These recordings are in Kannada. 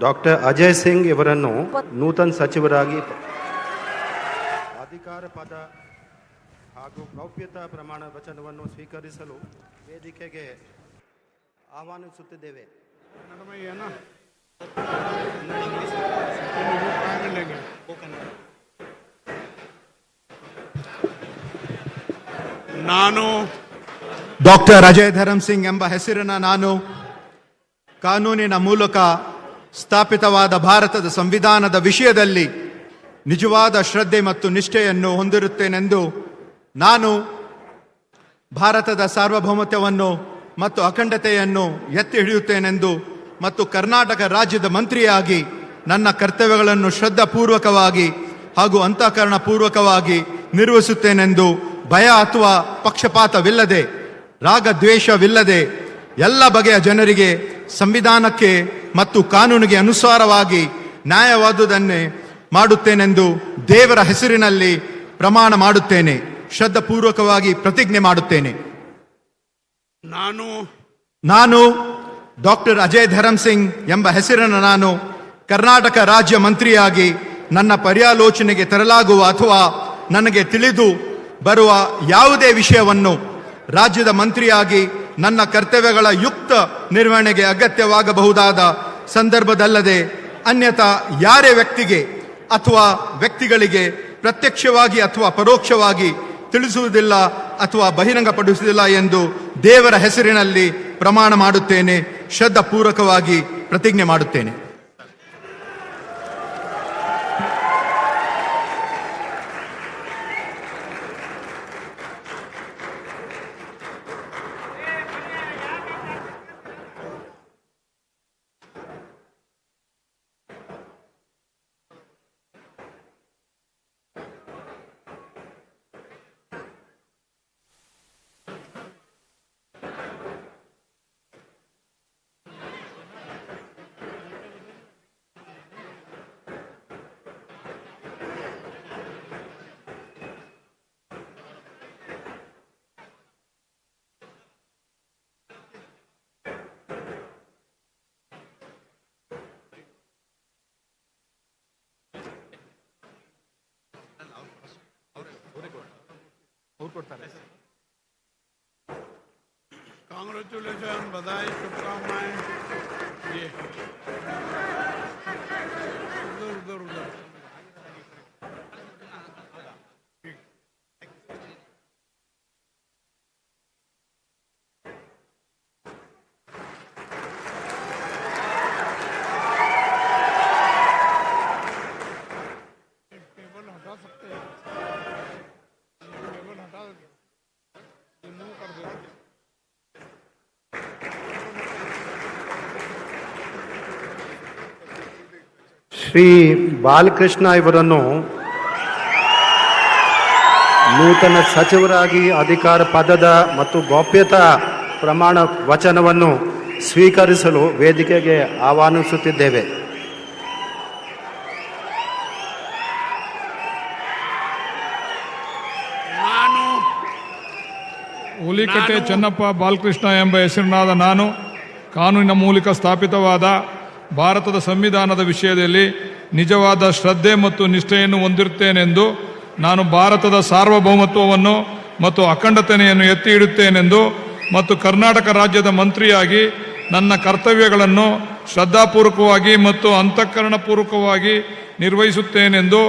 ಡಾಕ್ಟರ್ ಅಜಯ್ ಸಿಂಗ್ ಇವರನ್ನು ನೂತನ ಸಚಿವರಾಗಿ ಅಧಿಕಾರ ಪದ ಹಾಗೂ ಗೌಪ್ಯತಾ ಪ್ರಮಾಣ ವಚನವನ್ನು ಸ್ವೀಕರಿಸಲು ವೇದಿಕೆಗೆ ಆಹ್ವಾನಿಸುತ್ತಿದ್ದೇವೆ. ನಾನು ಡಾಕ್ಟರ್ ಅಜಯ್ ಧರಮ್ ಸಿಂಗ್ ಎಂಬ ಹೆಸರಿನ ನಾನು ಕಾನೂನಿನ ಮೂಲಕ ಸ್ಥಾಪಿತವಾದ ಭಾರತದ ಸಂವಿಧಾನದ ವಿಷಯದಲ್ಲಿ ನಿಜವಾದ ಶ್ರದ್ಧೆ ಮತ್ತು ನಿಷ್ಠೆಯನ್ನು ಹೊಂದಿರುತ್ತೇನೆಂದು ನಾನು ಭಾರತದ ಸಾರ್ವಭೌಮತ್ವವನ್ನು ಮತ್ತು ಅಖಂಡತೆಯನ್ನು ಎತ್ತಿ ಹಿಡಿಯುತ್ತೇನೆಂದು ಮತ್ತು ಕರ್ನಾಟಕ ರಾಜ್ಯದ ಮಂತ್ರಿಯಾಗಿ ನನ್ನ ಕರ್ತವ್ಯಗಳನ್ನು ಶ್ರದ್ಧಾಪೂರ್ವಕವಾಗಿ ಹಾಗೂ ಅಂತಃಕರಣಪೂರ್ವಕವಾಗಿ ನಿರ್ವಹಿಸುತ್ತೇನೆಂದು ಭಯ ಅಥವಾ ಪಕ್ಷಪಾತವಿಲ್ಲದೆ ರಾಗದ್ವೇಷವಿಲ್ಲದೆ ಎಲ್ಲ ಬಗೆಯ ಜನರಿಗೆ ಸಂವಿಧಾನಕ್ಕೆ ಮತ್ತು ಕಾನೂನಿಗೆ ಅನುಸಾರವಾಗಿ ನ್ಯಾಯವಾದುದನ್ನೇ ಮಾಡುತ್ತೇನೆಂದು ದೇವರ ಹೆಸರಿನಲ್ಲಿ ಪ್ರಮಾಣ ಮಾಡುತ್ತೇನೆ. ಶ್ರದ್ಧಾಪೂರ್ವಕವಾಗಿ ಪ್ರತಿಜ್ಞೆ ಮಾಡುತ್ತೇನೆ. ನಾನು ಡಾಕ್ಟರ್ ಅಜಯ್ ಧರಮ್ ಸಿಂಗ್ ಎಂಬ ಹೆಸರಿನ ನಾನು ಕರ್ನಾಟಕ ರಾಜ್ಯ ಮಂತ್ರಿಯಾಗಿ ನನ್ನ ಪರ್ಯಾಲೋಚನೆಗೆ ತರಲಾಗುವ ಅಥವಾ ನನಗೆ ತಿಳಿದು ಬರುವ ಯಾವುದೇ ವಿಷಯವನ್ನು ರಾಜ್ಯದ ಮಂತ್ರಿಯಾಗಿ ನನ್ನ ಕರ್ತವ್ಯಗಳ ಯುಕ್ತ ನಿರ್ವಹಣೆಗೆ ಅಗತ್ಯವಾಗಬಹುದಾದ ಸಂದರ್ಭದಲ್ಲದೆ ಅನ್ಯಥಾ ಯಾರೇ ವ್ಯಕ್ತಿಗೆ ಅಥವಾ ವ್ಯಕ್ತಿಗಳಿಗೆ ಪ್ರತ್ಯಕ್ಷವಾಗಿ ಅಥವಾ ಪರೋಕ್ಷವಾಗಿ ತಿಳಿಸುವುದಿಲ್ಲ ಅಥವಾ ಬಹಿರಂಗಪಡಿಸುವುದಿಲ್ಲ ಎಂದು ದೇವರ ಹೆಸರಿನಲ್ಲಿ ಪ್ರಮಾಣ ಮಾಡುತ್ತೇನೆ. ಶ್ರದ್ಧಾಪೂರ್ವಕವಾಗಿ ಪ್ರತಿಜ್ಞೆ ಮಾಡುತ್ತೇನೆ. कांग्रेचुलेशन, बधाई, शुभकामनाएं. ये उधर टेबल हटा सकते हैं. टेबल हटा मूव कर देते. ಶ್ರೀ ಬಾಲಕೃಷ್ಣ ಇವರನ್ನು ನೂತನ ಸಚಿವರಾಗಿ ಅಧಿಕಾರ ಪದದ ಮತ್ತು ಗೌಪ್ಯತಾ ಪ್ರಮಾಣ ವಚನವನ್ನು ಸ್ವೀಕರಿಸಲು ವೇದಿಕೆಗೆ ಆಹ್ವಾನಿಸುತ್ತಿದ್ದೇವೆ. ಹುಲಿಕಟ್ಟೆ ಚೆನ್ನಪ್ಪ ಬಾಲಕೃಷ್ಣ ಎಂಬ ಹೆಸರಿನಾದ ನಾನು ಕಾನೂನಿನ ಮೂಲಕ ಸ್ಥಾಪಿತವಾದ ಭಾರತದ ಸಂವಿಧಾನದ ವಿಷಯದಲ್ಲಿ ನಿಜವಾದ ಶ್ರದ್ಧೆ ಮತ್ತು ನಿಷ್ಠೆಯನ್ನು ಹೊಂದಿರುತ್ತೇನೆಂದು ನಾನು ಭಾರತದ ಸಾರ್ವಭೌಮತ್ವವನ್ನು ಮತ್ತು ಅಖಂಡತೆಯನ್ನು ಎತ್ತಿ ಹಿಡುತ್ತೇನೆಂದು ಮತ್ತು ಕರ್ನಾಟಕ ರಾಜ್ಯದ ಮಂತ್ರಿಯಾಗಿ ನನ್ನ ಕರ್ತವ್ಯಗಳನ್ನು ಶ್ರದ್ಧಾಪೂರ್ವಕವಾಗಿ ಮತ್ತು ಅಂತಃಕರಣಪೂರ್ವಕವಾಗಿ ನಿರ್ವಹಿಸುತ್ತೇನೆಂದು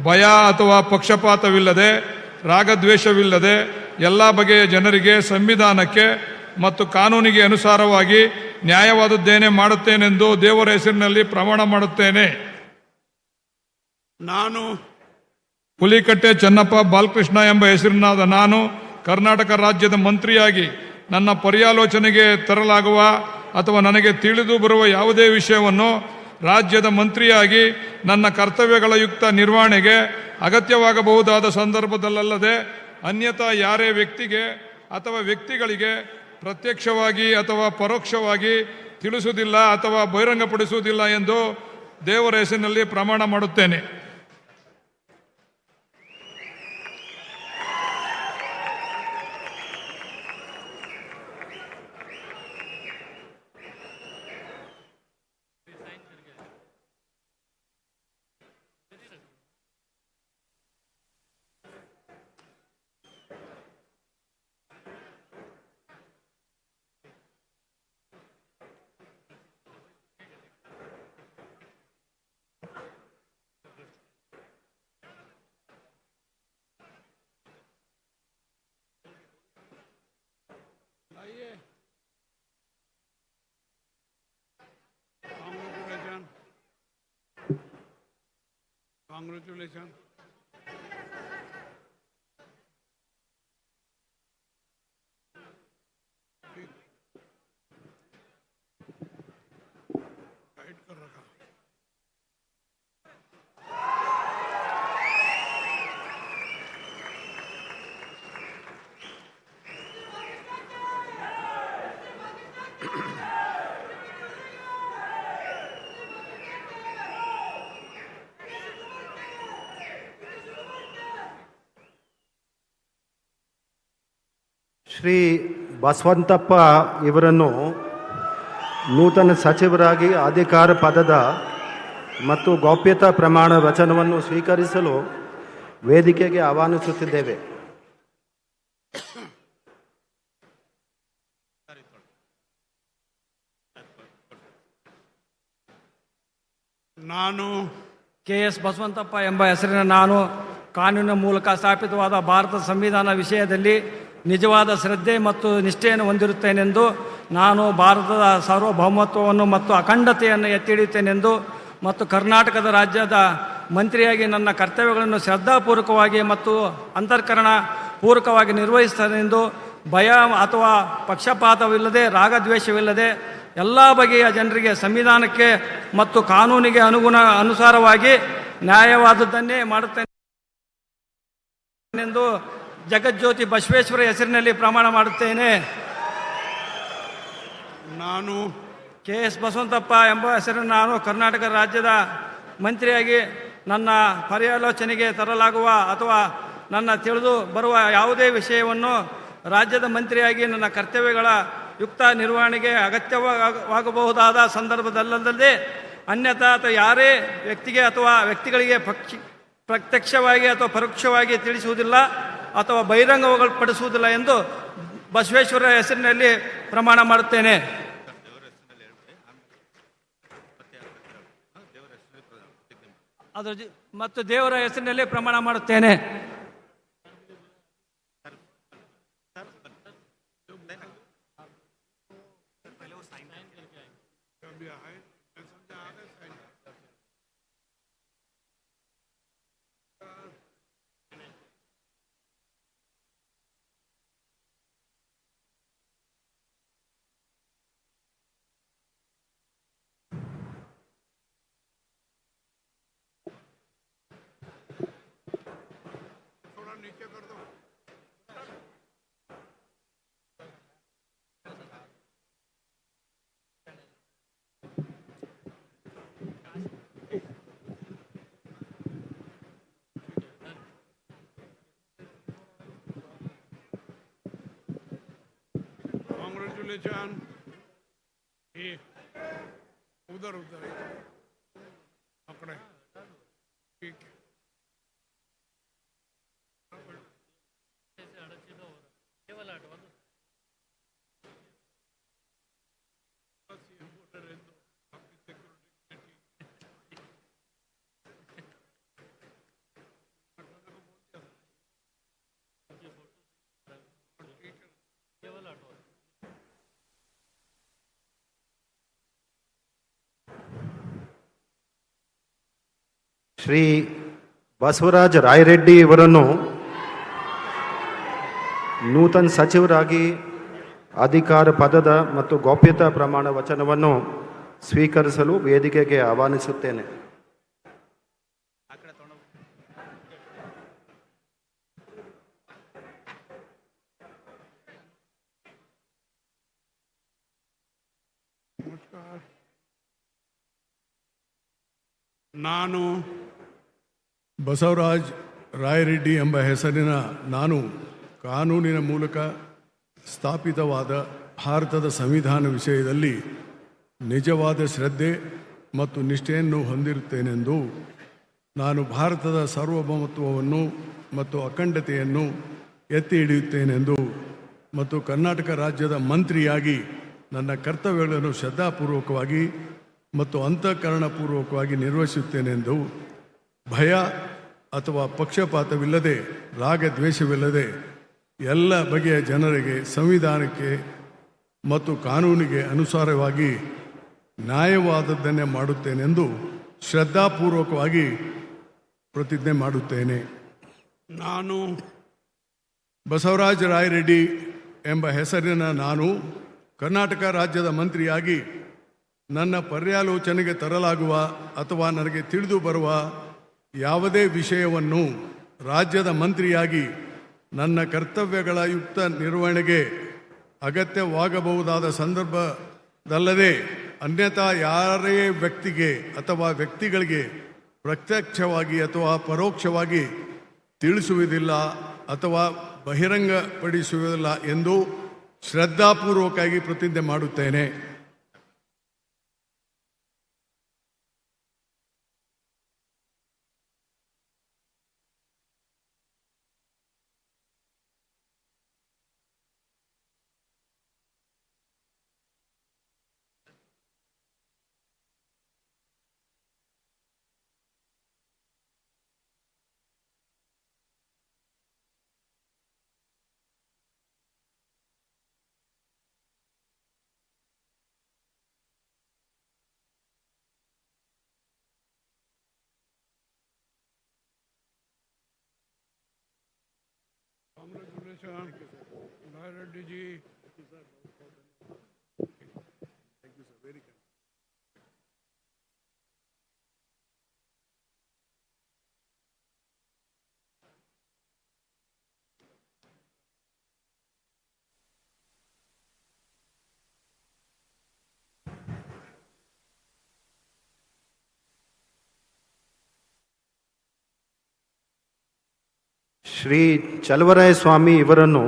ಭಯ ಅಥವಾ ಪಕ್ಷಪಾತವಿಲ್ಲದೆ ರಾಗದ್ವೇಷವಿಲ್ಲದೆ ಎಲ್ಲ ಬಗೆಯ ಜನರಿಗೆ ಸಂವಿಧಾನಕ್ಕೆ ಮತ್ತು ಕಾನೂನಿಗೆ ಅನುಸಾರವಾಗಿ ನ್ಯಾಯವಾದದ್ದೇನೆ ಮಾಡುತ್ತೇನೆಂದು ದೇವರ ಹೆಸರಿನಲ್ಲಿ ಪ್ರಮಾಣ ಮಾಡುತ್ತೇನೆ. ನಾನು ಹುಲಿಕಟ್ಟೆ ಚೆನ್ನಪ್ಪ ಬಾಲಕೃಷ್ಣ ಎಂಬ ಹೆಸರಿನಾದ ನಾನು ಕರ್ನಾಟಕ ರಾಜ್ಯದ ಮಂತ್ರಿಯಾಗಿ ನನ್ನ ಪರ್ಯಾಲೋಚನೆಗೆ ತರಲಾಗುವ ಅಥವಾ ನನಗೆ ತಿಳಿದು ಬರುವ ಯಾವುದೇ ವಿಷಯವನ್ನು ರಾಜ್ಯದ ಮಂತ್ರಿಯಾಗಿ ನನ್ನ ಕರ್ತವ್ಯಗಳ ಯುಕ್ತ ನಿರ್ವಹಣೆಗೆ ಅಗತ್ಯವಾಗಬಹುದಾದ ಸಂದರ್ಭದಲ್ಲದೆ ಅನ್ಯಥಾ ಯಾರೇ ವ್ಯಕ್ತಿಗೆ ಅಥವಾ ವ್ಯಕ್ತಿಗಳಿಗೆ ಪ್ರತ್ಯಕ್ಷವಾಗಿ ಅಥವಾ ಪರೋಕ್ಷವಾಗಿ ತಿಳಿಸುವುದಿಲ್ಲ ಅಥವಾ ಬಹಿರಂಗಪಡಿಸುವುದಿಲ್ಲ ಎಂದು ದೇವರ ಹೆಸರಿನಲ್ಲಿ ಪ್ರಮಾಣ ಮಾಡುತ್ತೇನೆ. Congratulations. टाइट कर रखा. ಶ್ರೀ ಬಸವಂತಪ್ಪ ಇವರನ್ನು ನೂತನ ಸಚಿವರಾಗಿ ಅಧಿಕಾರ ಪದದ ಮತ್ತು ಗೌಪ್ಯತಾ ಪ್ರಮಾಣ ವಚನವನ್ನು ಸ್ವೀಕರಿಸಲು ವೇದಿಕೆಗೆ ಆಹ್ವಾನಿಸುತ್ತಿದ್ದೇವೆ. ನಾನು ಕೆ.ಎಸ್. ಬಸವಂತಪ್ಪ ಎಂಬ ಹೆಸರಿನ ನಾನು ಕಾನೂನಿನ ಮೂಲಕ ಸ್ಥಾಪಿತವಾದ ಭಾರತದ ಸಂವಿಧಾನ ವಿಷಯದಲ್ಲಿ ನಿಜವಾದ ಶ್ರದ್ಧೆ ಮತ್ತು ನಿಷ್ಠೆಯನ್ನು ಹೊಂದಿರುತ್ತೇನೆಂದು, ನಾನು ಭಾರತದ ಸಾರ್ವಭೌಮತ್ವವನ್ನು ಮತ್ತು ಅಖಂಡತೆಯನ್ನು ಎತ್ತಿ ಹಿಡಿಯುತ್ತೇನೆಂದು ಮತ್ತು ಕರ್ನಾಟಕದ ರಾಜ್ಯದ ಮಂತ್ರಿಯಾಗಿ ನನ್ನ ಕರ್ತವ್ಯಗಳನ್ನು ಶ್ರದ್ಧಾಪೂರ್ವಕವಾಗಿ ಮತ್ತು ಅಂತಃಕರಣ ಪೂರ್ವಕವಾಗಿ ನಿರ್ವಹಿಸುತ್ತೇನೆಂದು, ಭಯ ಅಥವಾ ಪಕ್ಷಪಾತವಿಲ್ಲದೆ ರಾಗದ್ವೇಷವಿಲ್ಲದೆ ಎಲ್ಲ ಬಗೆಯ ಜನರಿಗೆ ಸಂವಿಧಾನಕ್ಕೆ ಮತ್ತು ಕಾನೂನಿಗೆ ಅನುಸಾರವಾಗಿ ನ್ಯಾಯವಾದದ್ದನ್ನೇ ಮಾಡುತ್ತೇನೆಂದು ಜಗಜ್ಯೋತಿ ಬಸವೇಶ್ವರ ಹೆಸರಿನಲ್ಲಿ ಪ್ರಮಾಣ ಮಾಡುತ್ತೇನೆ. ನಾನು ಕೆ.ಎಸ್. ಬಸವಂತಪ್ಪ ಎಂಬ ಹೆಸರಿನ ನಾನು ಕರ್ನಾಟಕ ರಾಜ್ಯದ ಮಂತ್ರಿಯಾಗಿ ನನ್ನ ಪರ್ಯಾಲೋಚನೆಗೆ ತರಲಾಗುವ ಅಥವಾ ನನ್ನ ತಿಳಿದು ಬರುವ ಯಾವುದೇ ವಿಷಯವನ್ನು ರಾಜ್ಯದ ಮಂತ್ರಿಯಾಗಿ ನನ್ನ ಕರ್ತವ್ಯಗಳ ಯುಕ್ತ ನಿರ್ವಹಣೆಗೆ ಅಗತ್ಯವಾಗಬಹುದಾದ ಸಂದರ್ಭದಲ್ಲದೆ ಅನ್ಯಥಾ ಅಥವಾ ಯಾರೇ ವ್ಯಕ್ತಿಗೆ ಅಥವಾ ವ್ಯಕ್ತಿಗಳಿಗೆ ಪ್ರತ್ಯಕ್ಷವಾಗಿ ಅಥವಾ ಪರೋಕ್ಷವಾಗಿ ತಿಳಿಸುವುದಿಲ್ಲ ಅಥವಾ ಬಹಿರಂಗಪಡಿಸುವುದಿಲ್ಲ ಎಂದು ಬಸವೇಶ್ವರ ಹೆಸರಿನಲ್ಲಿ ಪ್ರಮಾಣ ಮಾಡುತ್ತೇನೆ. ಮತ್ತು ದೇವರ ಹೆಸರಿನಲ್ಲಿ ಪ್ರಮಾಣ ಮಾಡುತ್ತೇನೆ. नीचे कर दो. Congratulations. उधर उधर पकड़े. ठीक है. ಶ್ರೀ ಬಸವರಾಜ ರಾಯರೆಡ್ಡಿ ಇವರನ್ನು ನೂತನ ಸಚಿವರಾಗಿ ಅಧಿಕಾರ ಪದದ ಮತ್ತು ಗೌಪ್ಯತಾ ಪ್ರಮಾಣ ವಚನವನ್ನು ಸ್ವೀಕರಿಸಲು ವೇದಿಕೆಗೆ ಆಹ್ವಾನಿಸುತ್ತೇನೆ. नमस्कार. ನಾನು ಬಸವರಾಜ್ ರಾಯರೆಡ್ಡಿ ಎಂಬ ಹೆಸರಿನ ನಾನು ಕಾನೂನಿನ ಮೂಲಕ ಸ್ಥಾಪಿತವಾದ ಭಾರತದ ಸಂವಿಧಾನ ವಿಷಯದಲ್ಲಿ ನಿಜವಾದ ಶ್ರದ್ಧೆ ಮತ್ತು ನಿಷ್ಠೆಯನ್ನು ಹೊಂದಿರುತ್ತೇನೆಂದು, ನಾನು ಭಾರತದ ಸಾರ್ವಭೌಮತ್ವವನ್ನು ಮತ್ತು ಅಖಂಡತೆಯನ್ನು ಎತ್ತಿ ಹಿಡಿಯುತ್ತೇನೆಂದು ಮತ್ತು ಕರ್ನಾಟಕ ರಾಜ್ಯದ ಮಂತ್ರಿಯಾಗಿ ನನ್ನ ಕರ್ತವ್ಯಗಳನ್ನು ಶ್ರದ್ಧಾಪೂರ್ವಕವಾಗಿ ಮತ್ತು ಅಂತಃಕರಣಪೂರ್ವಕವಾಗಿ ನಿರ್ವಹಿಸುತ್ತೇನೆಂದು, ಭಯ ಅಥವಾ ಪಕ್ಷಪಾತವಿಲ್ಲದೆ ರಾಗದ್ವೇಷವಿಲ್ಲದೆ ಎಲ್ಲ ಬಗೆಯ ಜನರಿಗೆ ಸಂವಿಧಾನಕ್ಕೆ ಮತ್ತು ಕಾನೂನಿಗೆ ಅನುಸಾರವಾಗಿ ನ್ಯಾಯವಾದದ್ದನ್ನೇ ಮಾಡುತ್ತೇನೆಂದು ಶ್ರದ್ಧಾಪೂರ್ವಕವಾಗಿ ಪ್ರತಿಜ್ಞೆ ಮಾಡುತ್ತೇನೆ. ನಾನು ಬಸವರಾಜ ರಾಯರೆಡ್ಡಿ ಎಂಬ ಹೆಸರಿನ ನಾನು ಕರ್ನಾಟಕ ರಾಜ್ಯದ ಮಂತ್ರಿಯಾಗಿ ನನ್ನ ಪರ್ಯಾಲೋಚನೆಗೆ ತರಲಾಗುವ ಅಥವಾ ನನಗೆ ತಿಳಿದು ಬರುವ ಯಾವುದೇ ವಿಷಯವನ್ನು ರಾಜ್ಯದ ಮಂತ್ರಿಯಾಗಿ ನನ್ನ ಕರ್ತವ್ಯಗಳ ಯುಕ್ತ ನಿರ್ವಹಣೆಗೆ ಅಗತ್ಯವಾಗಬಹುದಾದ ಸಂದರ್ಭದಲ್ಲದೆ ಅನ್ಯಥಾ ಯಾರೇ ವ್ಯಕ್ತಿಗೆ ಅಥವಾ ವ್ಯಕ್ತಿಗಳಿಗೆ ಪ್ರತ್ಯಕ್ಷವಾಗಿ ಅಥವಾ ಪರೋಕ್ಷವಾಗಿ ತಿಳಿಸುವುದಿಲ್ಲ ಅಥವಾ ಬಹಿರಂಗಪಡಿಸುವುದಿಲ್ಲ ಎಂದು ಶ್ರದ್ಧಾಪೂರ್ವಕವಾಗಿ ಪ್ರತಿಜ್ಞೆ ಮಾಡುತ್ತೇನೆ. Congratulations, Rai Reddy ji. Shri Chaluvaraya ಸ್ವಾಮಿ ಇವರನ್ನು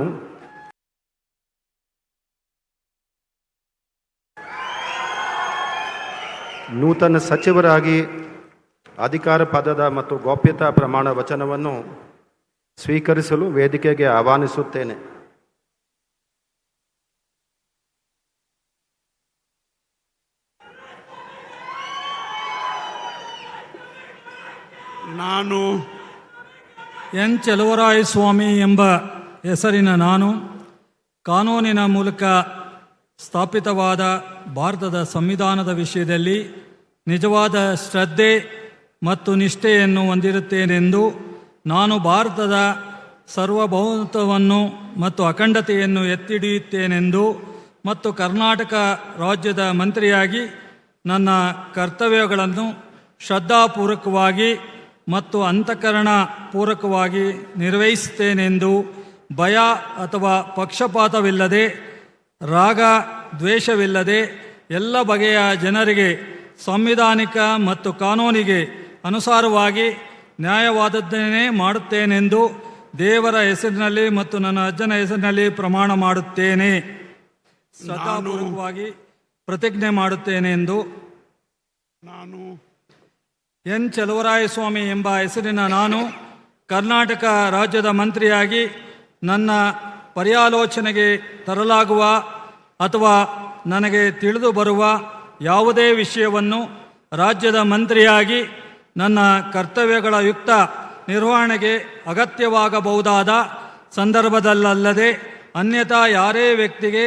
ನೂತನ ಸಚಿವರಾಗಿ ಅಧಿಕಾರ ಪದದ ಮತ್ತು ಗೌಪ್ಯತಾ ಪ್ರಮಾಣ ವಚನವನ್ನು ಸ್ವೀಕರಿಸಲು ವೇದಿಕೆಗೆ ಆಹ್ವಾನಿಸುತ್ತೇನೆ. ನಾನು ಎನ್ ಚಲುವರಾಯಸ್ವಾಮಿ ಎಂಬ ಹೆಸರಿನ ನಾನು ಕಾನೂನಿನ ಮೂಲಕ ಸ್ಥಾಪಿತವಾದ ಭಾರತದ ಸಂವಿಧಾನದ ವಿಷಯದಲ್ಲಿ ನಿಜವಾದ ಶ್ರದ್ಧೆ ಮತ್ತು ನಿಷ್ಠೆಯನ್ನು ಹೊಂದಿರುತ್ತೇನೆಂದು ನಾನು ಭಾರತದ ಸಾರ್ವಭೌಮತ್ವವನ್ನು ಮತ್ತು ಅಖಂಡತೆಯನ್ನು ಎತ್ತಿಡಿಯುತ್ತೇನೆಂದು ಮತ್ತು ಕರ್ನಾಟಕ ರಾಜ್ಯದ ಮಂತ್ರಿಯಾಗಿ ನನ್ನ ಕರ್ತವ್ಯಗಳನ್ನು ಶ್ರದ್ಧಾಪೂರ್ವಕವಾಗಿ ಮತ್ತು ಅಂತಃಕರಣ ಪೂರ್ವಕವಾಗಿ ನಿರ್ವಹಿಸುತ್ತೇನೆಂದು ಭಯ ಅಥವಾ ಪಕ್ಷಪಾತವಿಲ್ಲದೆ ರಾಗ ದ್ವೇಷವಿಲ್ಲದೆ ಎಲ್ಲ ಬಗೆಯ ಜನರಿಗೆ ಸಾಂವಿಧಾನಿಕ ಮತ್ತು ಕಾನೂನಿಗೆ ಅನುಸಾರವಾಗಿ ನ್ಯಾಯವಾದದ್ದನ್ನೇ ಮಾಡುತ್ತೇನೆಂದು ದೇವರ ಹೆಸರಿನಲ್ಲಿ ಮತ್ತು ನನ್ನ ಅಜ್ಜನ ಹೆಸರಿನಲ್ಲಿ ಪ್ರಮಾಣ ಮಾಡುತ್ತೇನೆ. ಶ್ರದ್ಧಾಪೂರ್ವಕವಾಗಿ ಪ್ರತಿಜ್ಞೆ ಮಾಡುತ್ತೇನೆ ಎಂದು ನಾನು ಎನ್ ಚಲುವರಾಯಸ್ವಾಮಿ ಎಂಬ ಹೆಸರಿನ ನಾನು ಕರ್ನಾಟಕ ರಾಜ್ಯದ ಮಂತ್ರಿಯಾಗಿ ನನ್ನ ಪರ್ಯಾಲೋಚನೆಗೆ ತರಲಾಗುವ ಅಥವಾ ನನಗೆ ತಿಳಿದು ಬರುವ ಯಾವುದೇ ವಿಷಯವನ್ನು ರಾಜ್ಯದ ಮಂತ್ರಿಯಾಗಿ ನನ್ನ ಕರ್ತವ್ಯಗಳ ಯುಕ್ತ ನಿರ್ವಹಣೆಗೆ ಅಗತ್ಯವಾಗಬಹುದಾದ ಸಂದರ್ಭದಲ್ಲದೆ ಅನ್ಯಥಾ ಯಾರೇ ವ್ಯಕ್ತಿಗೆ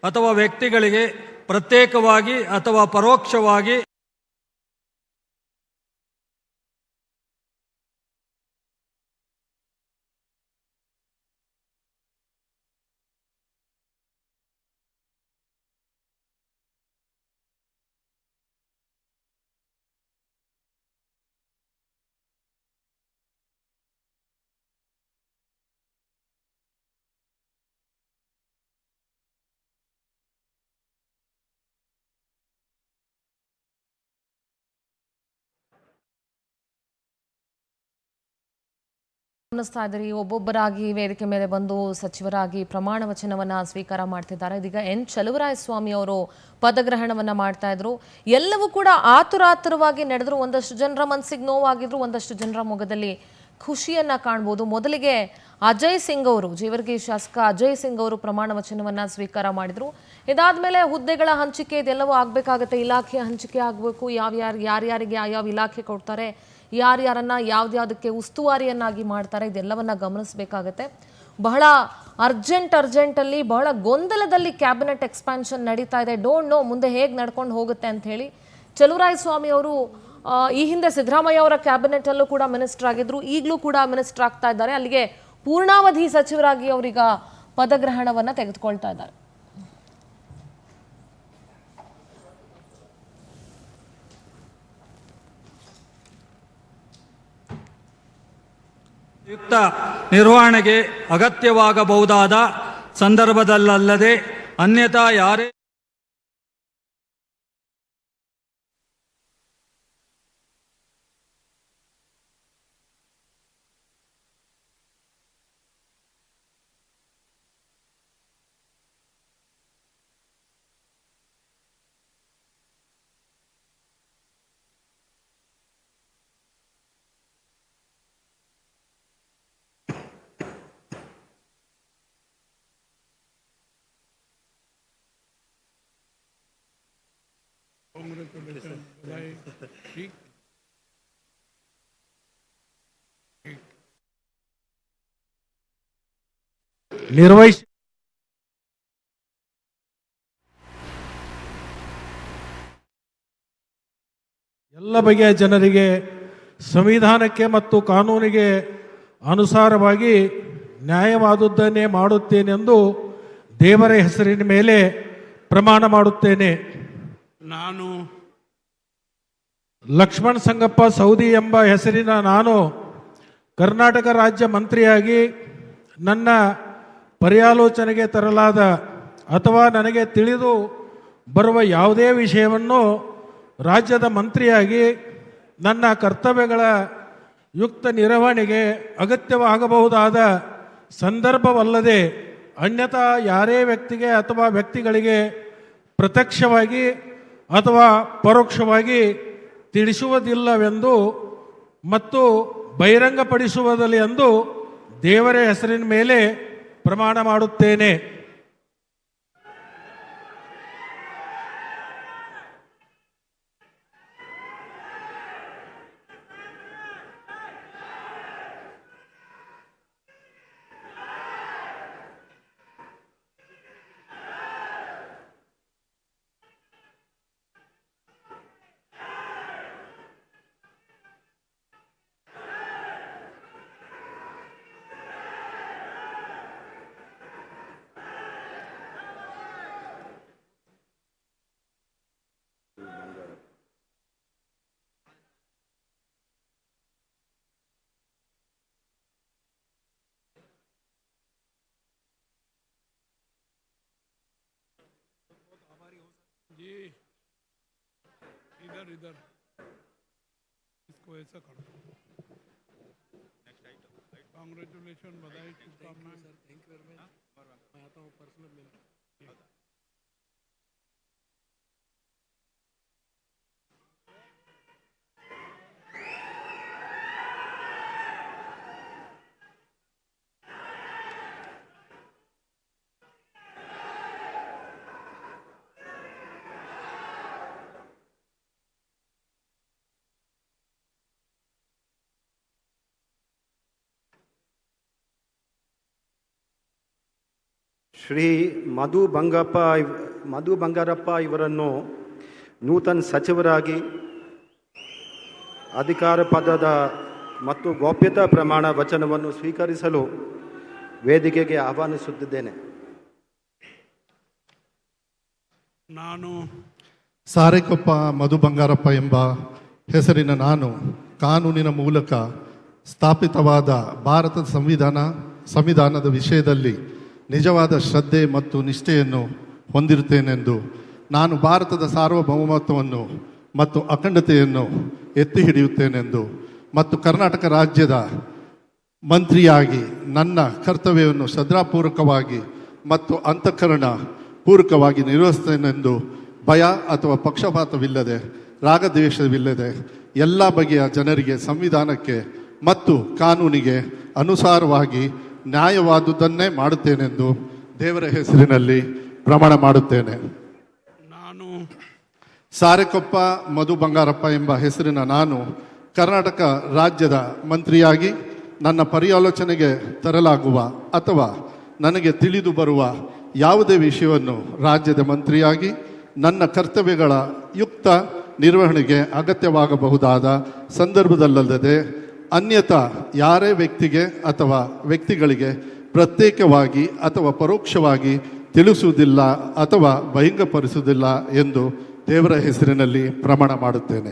ಅಥವಾ ವ್ಯಕ್ತಿಗಳಿಗೆ ಪ್ರತ್ಯೇಕವಾಗಿ ಅಥವಾ ಪರೋಕ್ಷವಾಗಿ ಗಮನಿಸ್ತಾ ಇದ್ದೀರಿ, ಒಬ್ಬೊಬ್ಬರಾಗಿ ವೇದಿಕೆ ಮೇಲೆ ಬಂದು ಸಚಿವರಾಗಿ ಪ್ರಮಾಣ ವಚನವನ್ನ ಸ್ವೀಕಾರ ಮಾಡ್ತಿದ್ದಾರೆ. ಇದೀಗ ಎನ್ ಚಲುವರಾಯಸ್ವಾಮಿ ಅವರು ಪದಗ್ರಹಣವನ್ನ ಮಾಡ್ತಾ ಇದ್ರು. ಎಲ್ಲವೂ ಕೂಡ ಆತುರಾತುರವಾಗಿ ನಡೆದ್ರು. ಒಂದಷ್ಟು ಜನರ ಮನಸ್ಸಿಗೆ ನೋವಾಗಿದ್ರು, ಒಂದಷ್ಟು ಜನರ ಮೊಗದಲ್ಲಿ ಖುಷಿಯನ್ನ ಕಾಣ್ಬೋದು. ಮೊದಲಿಗೆ ಅಜಯ್ ಸಿಂಗ್ ಅವರು, ಜೇವರ್ಗಿ ಶಾಸಕ ಅಜಯ್ ಸಿಂಗ್ ಅವರು ಪ್ರಮಾಣ ವಚನವನ್ನ ಸ್ವೀಕಾರ ಮಾಡಿದ್ರು. ಇದಾದ್ಮೇಲೆ ಹುದ್ದೆಗಳ ಹಂಚಿಕೆ ಇದೆಲ್ಲವೂ ಆಗ್ಬೇಕಾಗತ್ತೆ, ಇಲಾಖೆ ಹಂಚಿಕೆ ಆಗಬೇಕು, ಯಾರ್ಯಾರಿಗೆ ಯಾವ ಇಲಾಖೆ ಕೊಡ್ತಾರೆ, ಯಾರ್ಯಾರನ್ನ ಯಾವ್ದ್ಯಾವ್ದಕ್ಕೆ ಉಸ್ತುವಾರಿಯನ್ನಾಗಿ ಮಾಡ್ತಾರೆ, ಇದೆಲ್ಲವನ್ನ ಗಮನಿಸಬೇಕಾಗತ್ತೆ. ಬಹಳ ಅರ್ಜೆಂಟಲ್ಲಿ ಬಹಳ ಗೊಂದಲದಲ್ಲಿ ಕ್ಯಾಬಿನೆಟ್ ಎಕ್ಸ್ಪಾನ್ಷನ್ ನಡೀತಾ ಇದೆ. ಡೋಂಟ್ ನೋ ಮುಂದೆ ಹೇಗೆ ನಡ್ಕೊಂಡು ಹೋಗುತ್ತೆ ಅಂತ ಹೇಳಿ ಚಲುವರಾಯಸ್ವಾಮಿ ಅವರು ಈ ಹಿಂದೆ ಸಿದ್ದರಾಮಯ್ಯ ಅವರ ಕ್ಯಾಬಿನೆಟ್ ಅಲ್ಲೂ ಕೂಡ ಮಿನಿಸ್ಟರ್ ಆಗಿದ್ರು, ಈಗಲೂ ಕೂಡ ಮಿನಿಸ್ಟರ್ ಆಗ್ತಾ ಇದ್ದಾರೆ. ಅಲ್ಲಿಗೆ ಪೂರ್ಣಾವಧಿ ಸಚಿವರಾಗಿ ಅವರೀಗ ಪದಗ್ರಹಣವನ್ನ ತೆಗೆದುಕೊಳ್ತಾ ಇದ್ದಾರೆ. ಯುಕ್ತ ನಿರ್ವಹಣೆಗೆ ಅಗತ್ಯವಾಗಬಹುದಾದ ಸಂದರ್ಭದಲ್ಲದೆ ಅನ್ಯಥಾ ಯಾರೇ Congratulations. Bye. ठीक ನಿರ್ವಹಿಸಿ ಎಲ್ಲ ಬಗೆಯ ಜನರಿಗೆ ಸಂವಿಧಾನಕ್ಕೆ ಮತ್ತು ಕಾನೂನಿಗೆ ಅನುಸಾರವಾಗಿ ನ್ಯಾಯವಾದುದನ್ನೇ ಮಾಡುತ್ತೇನೆಂದು ದೇವರ ಹೆಸರಿನ ಮೇಲೆ ಪ್ರಮಾಣ ಮಾಡುತ್ತೇನೆ. ನಾನು ಲಕ್ಷ್ಮಣ್ ಸಂಗಪ್ಪ ಸೌದಿ ಎಂಬ ಹೆಸರಿನ ನಾನು ಕರ್ನಾಟಕ ರಾಜ್ಯ ಮಂತ್ರಿಯಾಗಿ ನನ್ನ ಪರ್ಯಾಲೋಚನೆಗೆ ತರಲಾದ ಅಥವಾ ನನಗೆ ತಿಳಿದು ಬರುವ ಯಾವುದೇ ವಿಷಯವನ್ನು ರಾಜ್ಯದ ಮಂತ್ರಿಯಾಗಿ ನನ್ನ ಕರ್ತವ್ಯಗಳ ಯುಕ್ತ ನಿರ್ವಹಣೆಗೆ ಅಗತ್ಯವಾಗಬಹುದಾದ ಸಂದರ್ಭವಲ್ಲದೆ ಅನ್ಯಥಾ ಯಾರೇ ವ್ಯಕ್ತಿಗೆ ಅಥವಾ ವ್ಯಕ್ತಿಗಳಿಗೆ ಪ್ರತ್ಯಕ್ಷವಾಗಿ ಅಥವಾ ಪರೋಕ್ಷವಾಗಿ ತಿಳಿಸುವುದಿಲ್ಲವೆಂದು ಮತ್ತು ಬಹಿರಂಗಪಡಿಸುವುದಿಲ್ಲ ಎಂದು ದೇವರ ಹೆಸರಿನ ಮೇಲೆ ಪ್ರಮಾಣ ಮಾಡುತ್ತೇನೆ. जी इधर इधर इसको ऐसा कर दो. कांग्रेचुलेशन, बधाई, शुभकामनाएं. Thank you very much. मैं आता हूँ पर्सनल मिलने. ಶ್ರೀ ಮಧು ಬಂಗಾರಪ್ಪ ಇವರನ್ನು ನೂತನ ಸಚಿವರಾಗಿ ಅಧಿಕಾರ ಪದದ ಮತ್ತು ಗೌಪ್ಯತಾ ಪ್ರಮಾಣ ವಚನವನ್ನು ಸ್ವೀಕರಿಸಲು ವೇದಿಕೆಗೆ ಆಹ್ವಾನಿಸುತ್ತಿದ್ದೇನೆ. ನಾನು ಸಾರೆಕೊಪ್ಪ ಮಧು ಬಂಗಾರಪ್ಪ ಎಂಬ ಹೆಸರಿನ ನಾನು ಕಾನೂನಿನ ಮೂಲಕ ಸ್ಥಾಪಿತವಾದ ಭಾರತದ ಸಂವಿಧಾನದ ವಿಷಯದಲ್ಲಿ ನಿಜವಾದ ಶ್ರದ್ಧೆ ಮತ್ತು ನಿಷ್ಠೆಯನ್ನು ಹೊಂದಿರುತ್ತೇನೆಂದು, ನಾನು ಭಾರತದ ಸಾರ್ವಭೌಮತ್ವವನ್ನು ಮತ್ತು ಅಖಂಡತೆಯನ್ನು ಎತ್ತಿ ಹಿಡಿಯುತ್ತೇನೆಂದು ಮತ್ತು ಕರ್ನಾಟಕ ರಾಜ್ಯದ ಮಂತ್ರಿಯಾಗಿ ನನ್ನ ಕರ್ತವ್ಯವನ್ನು ಶ್ರದ್ಧಾಪೂರ್ವಕವಾಗಿ ಮತ್ತು ಅಂತಃಕರಣ ಪೂರ್ವಕವಾಗಿ ನಿರ್ವಹಿಸುತ್ತೇನೆಂದು ಭಯ ಅಥವಾ ಪಕ್ಷಪಾತವಿಲ್ಲದೆ ರಾಗದ್ವೇಷವಿಲ್ಲದೆ ಎಲ್ಲ ಬಗೆಯ ಜನರಿಗೆ ಸಂವಿಧಾನಕ್ಕೆ ಮತ್ತು ಕಾನೂನಿಗೆ ಅನುಸಾರವಾಗಿ ನ್ಯಾಯವಾದುದನ್ನೇ ಮಾಡುತ್ತೇನೆಂದು ದೇವರ ಹೆಸರಿನಲ್ಲಿ ಪ್ರಮಾಣ ಮಾಡುತ್ತೇನೆ. ನಾನು ಸಾರೆಕೊಪ್ಪ ಮಧು ಬಂಗಾರಪ್ಪ ಎಂಬ ಹೆಸರಿನ ನಾನು ಕರ್ನಾಟಕ ರಾಜ್ಯದ ಮಂತ್ರಿಯಾಗಿ ನನ್ನ ಪರ್ಯಾಲೋಚನೆಗೆ ತರಲಾಗುವ ಅಥವಾ ನನಗೆ ತಿಳಿದು ಬರುವ ಯಾವುದೇ ವಿಷಯವನ್ನು ರಾಜ್ಯದ ಮಂತ್ರಿಯಾಗಿ ನನ್ನ ಕರ್ತವ್ಯಗಳ ಯುಕ್ತ ನಿರ್ವಹಣೆಗೆ ಅಗತ್ಯವಾಗಬಹುದಾದ ಸಂದರ್ಭದಲ್ಲದೆ ಅನ್ಯಥಾ ಯಾರೇ ವ್ಯಕ್ತಿಗೆ ಅಥವಾ ವ್ಯಕ್ತಿಗಳಿಗೆ ಪ್ರತ್ಯೇಕವಾಗಿ ಅಥವಾ ಪರೋಕ್ಷವಾಗಿ ತಿಳಿಸುವುದಿಲ್ಲ ಅಥವಾ ಬಹಿರಂಗಪಡಿಸುವುದಿಲ್ಲ ಎಂದು ದೇವರ ಹೆಸರಿನಲ್ಲಿ ಪ್ರಮಾಣ ಮಾಡುತ್ತೇನೆ.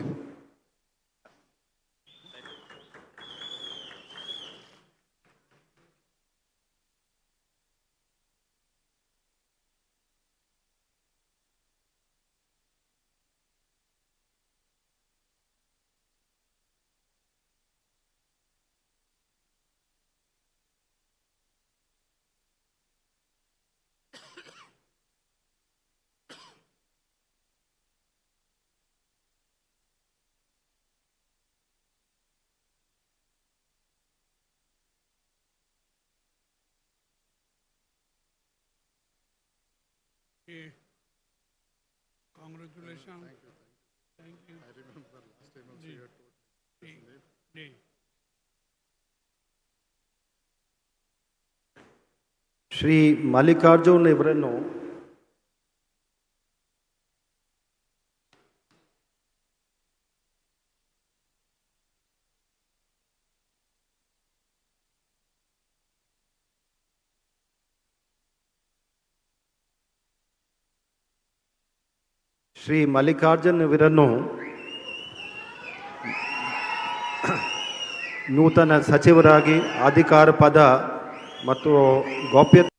Congratulations. Thank you. I remember last time also you had told me. Shri Mallikarjun ಇವರನ್ನು ನೂತನ ಸಚಿವರಾಗಿ ಅಧಿಕಾರ ಪದ ಮತ್ತು ಗೌಪ್ಯತೆ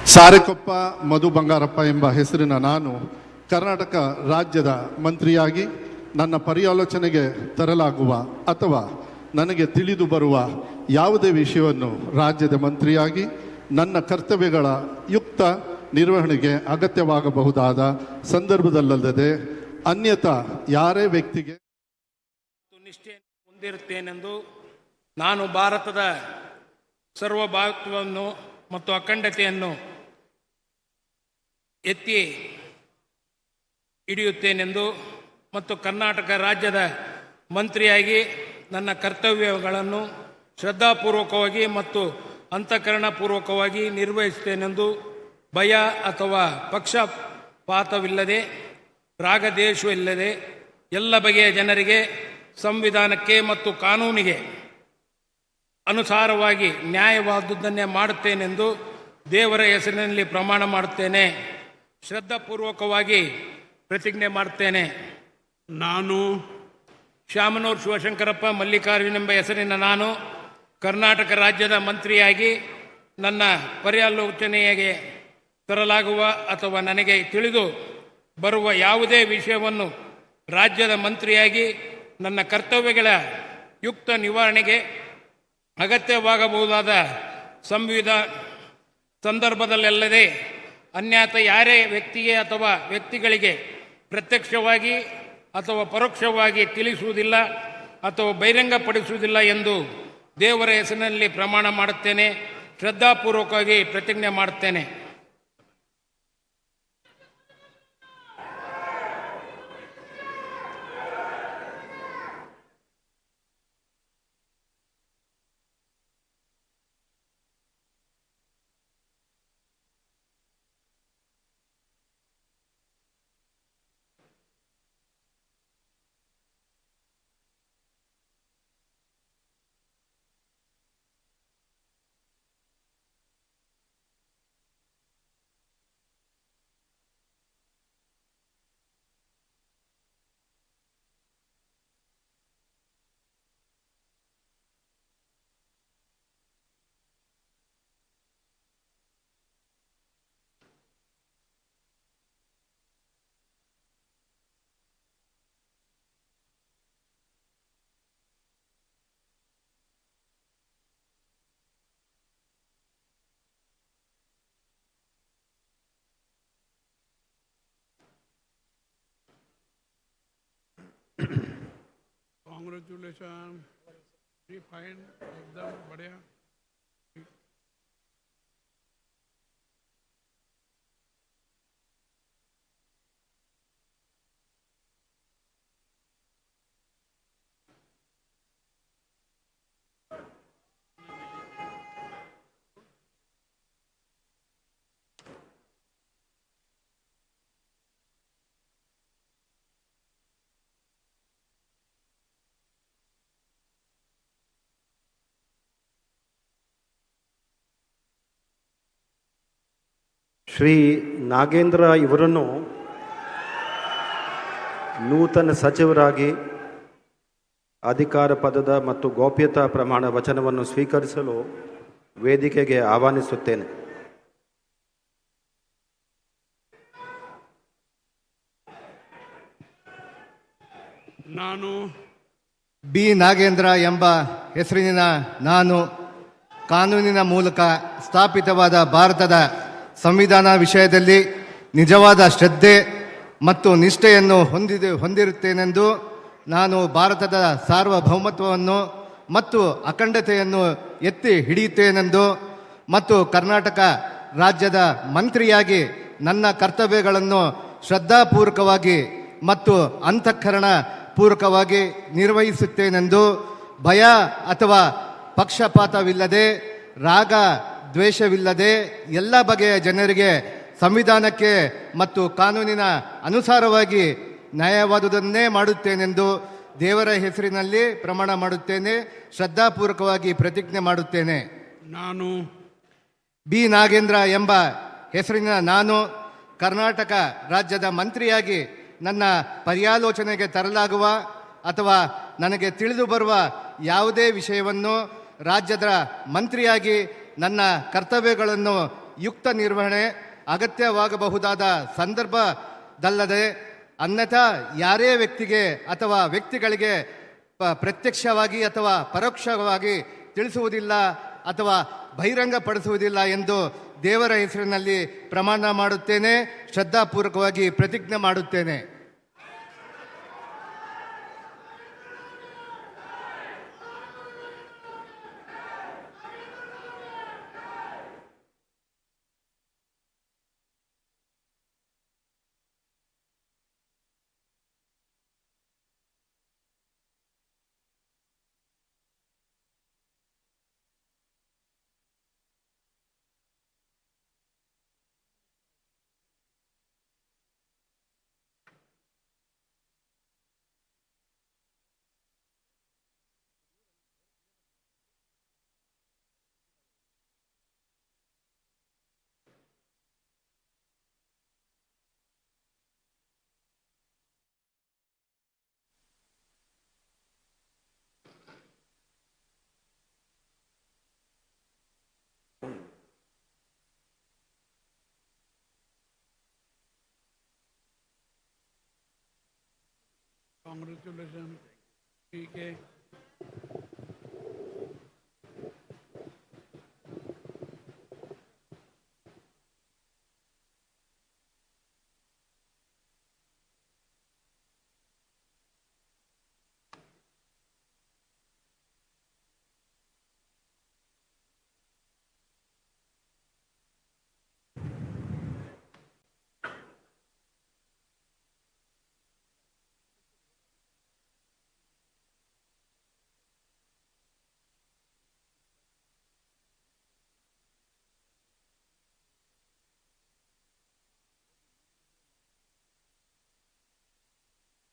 ಸಾರೆಕೊಪ್ಪ ಮಧು ಬಂಗಾರಪ್ಪ ಎಂಬ ಹೆಸರಿನ ನಾನು ಕರ್ನಾಟಕ ರಾಜ್ಯದ ಮಂತ್ರಿಯಾಗಿ ನನ್ನ ಪರ್ಯಾಲೋಚನೆಗೆ ತರಲಾಗುವ ಅಥವಾ ನನಗೆ ತಿಳಿದು ಬರುವ ಯಾವುದೇ ವಿಷಯವನ್ನು ರಾಜ್ಯದ ಮಂತ್ರಿಯಾಗಿ ನನ್ನ ಕರ್ತವ್ಯಗಳ ಯುಕ್ತ ನಿರ್ವಹಣೆಗೆ ಅಗತ್ಯವಾಗಬಹುದಾದ ಸಂದರ್ಭದಲ್ಲದೆ ಅನ್ಯಥಾ ಯಾರೇ ವ್ಯಕ್ತಿಗೆ ನಿಷ್ಠೆಯನ್ನು ಹೊಂದಿರುತ್ತೇನೆಂದು ನಾನು ಭಾರತದ ಸಾರ್ವಭೌಮತ್ವವನ್ನು ಮತ್ತು ಅಖಂಡತೆಯನ್ನು ಎತ್ತಿ ಹಿಡಿಯುತ್ತೇನೆಂದು ಮತ್ತು ಕರ್ನಾಟಕ ರಾಜ್ಯದ ಮಂತ್ರಿಯಾಗಿ ನನ್ನ ಕರ್ತವ್ಯಗಳನ್ನು ಶ್ರದ್ಧಾಪೂರ್ವಕವಾಗಿ ಮತ್ತು ಅಂತಃಕರಣಪೂರ್ವಕವಾಗಿ ನಿರ್ವಹಿಸುತ್ತೇನೆಂದು ಭಯ ಅಥವಾ ಪಕ್ಷಪಾತವಿಲ್ಲದೆ ರಾಗದ್ವೇಷವಿಲ್ಲದೆ ಎಲ್ಲ ಬಗೆಯ ಜನರಿಗೆ ಸಂವಿಧಾನಕ್ಕೆ ಮತ್ತು ಕಾನೂನಿಗೆ ಅನುಸಾರವಾಗಿ ನ್ಯಾಯವಾದುದನ್ನೇ ಮಾಡುತ್ತೇನೆಂದು ದೇವರ ಹೆಸರಿನಲ್ಲಿ ಪ್ರಮಾಣ ಮಾಡುತ್ತೇನೆ. ಶ್ರದ್ಧಾಪೂರ್ವಕವಾಗಿ ಪ್ರತಿಜ್ಞೆ ಮಾಡುತ್ತೇನೆ. ನಾನು ಶಾಮನೂರು ಶಿವಶಂಕರಪ್ಪ ಮಲ್ಲಿಕಾರ್ಜುನ್ ಎಂಬ ಹೆಸರಿನ ನಾನು ಕರ್ನಾಟಕ ರಾಜ್ಯದ ಮಂತ್ರಿಯಾಗಿ ನನ್ನ ಪರ್ಯಾಲೋಚನೆಗೆ ತರಲಾಗುವ ಅಥವಾ ನನಗೆ ತಿಳಿದು ಬರುವ ಯಾವುದೇ ವಿಷಯವನ್ನು ರಾಜ್ಯದ ಮಂತ್ರಿಯಾಗಿ ನನ್ನ ಕರ್ತವ್ಯಗಳ ಯುಕ್ತ ನಿವಾರಣೆಗೆ ಅಗತ್ಯವಾಗಬಹುದಾದ ಸಂದರ್ಭದಲ್ಲದೆ ಅನ್ಯಥ ಯಾರೇ ವ್ಯಕ್ತಿಗೆ ಅಥವಾ ವ್ಯಕ್ತಿಗಳಿಗೆ ಪ್ರತ್ಯಕ್ಷವಾಗಿ ಅಥವಾ ಪರೋಕ್ಷವಾಗಿ ತಿಳಿಸುವುದಿಲ್ಲ ಅಥವಾ ಬಹಿರಂಗಪಡಿಸುವುದಿಲ್ಲ ಎಂದು ದೇವರ ಹೆಸರಿನಲ್ಲಿ ಪ್ರಮಾಣ ಮಾಡುತ್ತೇನೆ. ಶ್ರದ್ಧಾಪೂರ್ವಕವಾಗಿ ಪ್ರತಿಜ್ಞೆ ಮಾಡುತ್ತೇನೆ. Congratulations. Be fine. एकदम बढ़िया. ಶ್ರೀ ನಾಗೇಂದ್ರ ಇವರನ್ನು ನೂತನ ಸಚಿವರಾಗಿ ಅಧಿಕಾರ ಪದದ ಮತ್ತು ಗೌಪ್ಯತಾ ಪ್ರಮಾಣ ವಚನವನ್ನು ಸ್ವೀಕರಿಸಲು ವೇದಿಕೆಗೆ ಆಹ್ವಾನಿಸುತ್ತೇನೆ. ನಾನು ಬಿ ನಾಗೇಂದ್ರ ಎಂಬ ಹೆಸರಿನ ನಾನು ಕಾನೂನಿನ ಮೂಲಕ ಸ್ಥಾಪಿತವಾದ ಭಾರತದ ಸಂವಿಧಾನ ವಿಷಯದಲ್ಲಿ ನಿಜವಾದ ಶ್ರದ್ಧೆ ಮತ್ತು ನಿಷ್ಠೆಯನ್ನು ಹೊಂದಿರುತ್ತೇನೆಂದು ನಾನು ಭಾರತದ ಸಾರ್ವಭೌಮತ್ವವನ್ನು ಮತ್ತು ಅಖಂಡತೆಯನ್ನು ಎತ್ತಿ ಹಿಡಿಯುತ್ತೇನೆಂದು ಮತ್ತು ಕರ್ನಾಟಕ ರಾಜ್ಯದ ಮಂತ್ರಿಯಾಗಿ ನನ್ನ ಕರ್ತವ್ಯಗಳನ್ನು ಶ್ರದ್ಧಾಪೂರ್ವಕವಾಗಿ ಮತ್ತು ಅಂತಃಕರಣ ಪೂರ್ವಕವಾಗಿ ನಿರ್ವಹಿಸುತ್ತೇನೆಂದು ಭಯ ಅಥವಾ ಪಕ್ಷಪಾತವಿಲ್ಲದೆ ರಾಗ ದ್ವೇಷವಿಲ್ಲದೆ ಎಲ್ಲ ಬಗೆಯ ಜನರಿಗೆ ಸಂವಿಧಾನಕ್ಕೆ ಮತ್ತು ಕಾನೂನಿನ ಅನುಸಾರವಾಗಿ ನ್ಯಾಯವಾದುದನ್ನೇ ಮಾಡುತ್ತೇನೆಂದು ದೇವರ ಹೆಸರಿನಲ್ಲಿ ಪ್ರಮಾಣ ಮಾಡುತ್ತೇನೆ. ಶ್ರದ್ಧಾಪೂರ್ವಕವಾಗಿ ಪ್ರತಿಜ್ಞೆ ಮಾಡುತ್ತೇನೆ. ನಾನು ಬಿ ನಾಗೇಂದ್ರ ಎಂಬ ಹೆಸರಿನ ನಾನು ಕರ್ನಾಟಕ ರಾಜ್ಯದ ಮಂತ್ರಿಯಾಗಿ ನನ್ನ ಪರ್ಯಾಲೋಚನೆಗೆ ತರಲಾಗುವ ಅಥವಾ ನನಗೆ ತಿಳಿದು ಬರುವ ಯಾವುದೇ ವಿಷಯವನ್ನು ರಾಜ್ಯದ ಮಂತ್ರಿಯಾಗಿ ನನ್ನ ಕರ್ತವ್ಯಗಳನ್ನು ಯುಕ್ತ ನಿರ್ವಹಣೆ ಅಗತ್ಯವಾಗಬಹುದಾದ ಸಂದರ್ಭದಲ್ಲದೆ ಅನ್ಯಥಾ ಯಾರೇ ವ್ಯಕ್ತಿಗೆ ಅಥವಾ ವ್ಯಕ್ತಿಗಳಿಗೆ ಪ್ರತ್ಯಕ್ಷವಾಗಿ ಅಥವಾ ಪರೋಕ್ಷವಾಗಿ ತಿಳಿಸುವುದಿಲ್ಲ ಅಥವಾ ಬಹಿರಂಗಪಡಿಸುವುದಿಲ್ಲ ಎಂದು ದೇವರ ಹೆಸರಿನಲ್ಲಿ ಪ್ರಮಾಣ ಮಾಡುತ್ತೇನೆ. ಶ್ರದ್ಧಾಪೂರ್ವಕವಾಗಿ ಪ್ರತಿಜ್ಞೆ ಮಾಡುತ್ತೇನೆ. ಕಾಂಗ್ರ್ಯಾಚುಲೇಷನ್. ಹೀಗೆ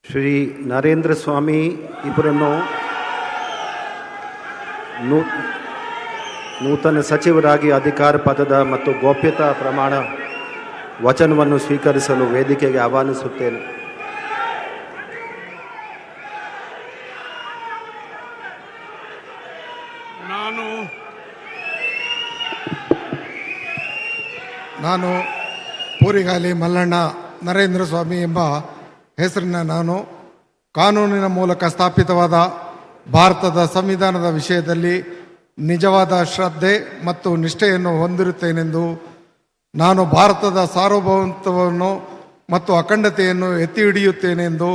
ಶ್ರೀ ನರೇಂದ್ರ ಸ್ವಾಮಿ ಇವರನ್ನು ನೂತನ ಸಚಿವರಾಗಿ ಅಧಿಕಾರ ಪದದ ಮತ್ತು ಗೌಪ್ಯತಾ ಪ್ರಮಾಣ ವಚನವನ್ನು ಸ್ವೀಕರಿಸಲು ವೇದಿಕೆಗೆ ಆಹ್ವಾನಿಸುತ್ತೇನೆ. ನಾನು ಪೂರಿಗಾಲಿ ಮಲ್ಲಣ್ಣ ನರೇಂದ್ರ ಸ್ವಾಮಿ ಎಂಬ ಹೆಸರಿನ ನಾನು ಕಾನೂನಿನ ಮೂಲಕ ಸ್ಥಾಪಿತವಾದ ಭಾರತದ ಸಂವಿಧಾನದ ವಿಷಯದಲ್ಲಿ ನಿಜವಾದ ಶ್ರದ್ಧೆ ಮತ್ತು ನಿಷ್ಠೆಯನ್ನು ಹೊಂದಿರುತ್ತೇನೆಂದು ನಾನು ಭಾರತದ ಸಾರ್ವಭೌಮತ್ವವನ್ನು ಮತ್ತು ಅಖಂಡತೆಯನ್ನು ಎತ್ತಿ ಹಿಡಿಯುತ್ತೇನೆಂದು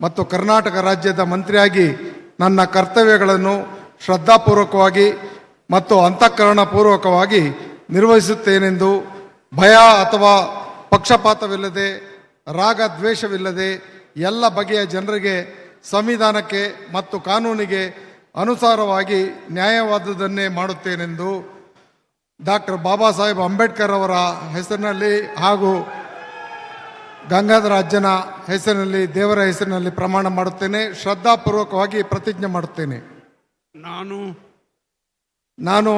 ಮತ್ತು ಕರ್ನಾಟಕ ರಾಜ್ಯದ ಮಂತ್ರಿಯಾಗಿ ನನ್ನ ಕರ್ತವ್ಯಗಳನ್ನು ಶ್ರದ್ಧಾಪೂರ್ವಕವಾಗಿ ಮತ್ತು ಅಂತಃಕರಣಪೂರ್ವಕವಾಗಿ ನಿರ್ವಹಿಸುತ್ತೇನೆಂದು ಭಯ ಅಥವಾ ಪಕ್ಷಪಾತವಿಲ್ಲದೆ ರಾಗ ದ್ವೇಷವಿಲ್ಲದೆ ಎಲ್ಲ ಬಗೆಯ ಜನರಿಗೆ ಸಂವಿಧಾನಕ್ಕೆ ಮತ್ತು ಕಾನೂನಿಗೆ ಅನುಸಾರವಾಗಿ ನ್ಯಾಯವಾದುದನ್ನೇ ಮಾಡುತ್ತೇನೆಂದು ಡಾಕ್ಟರ್ ಬಾಬಾ ಸಾಹೇಬ್ ಅಂಬೇಡ್ಕರ್ ಅವರ ಹೆಸರಿನಲ್ಲಿ ಹಾಗೂ ಗಂಗಾಧರ ಅಜ್ಜನ ಹೆಸರಿನಲ್ಲಿ ದೇವರ ಹೆಸರಿನಲ್ಲಿ ಪ್ರಮಾಣ ಮಾಡುತ್ತೇನೆ. ಶ್ರದ್ಧಾಪೂರ್ವಕವಾಗಿ ಪ್ರತಿಜ್ಞೆ ಮಾಡುತ್ತೇನೆ. ನಾನು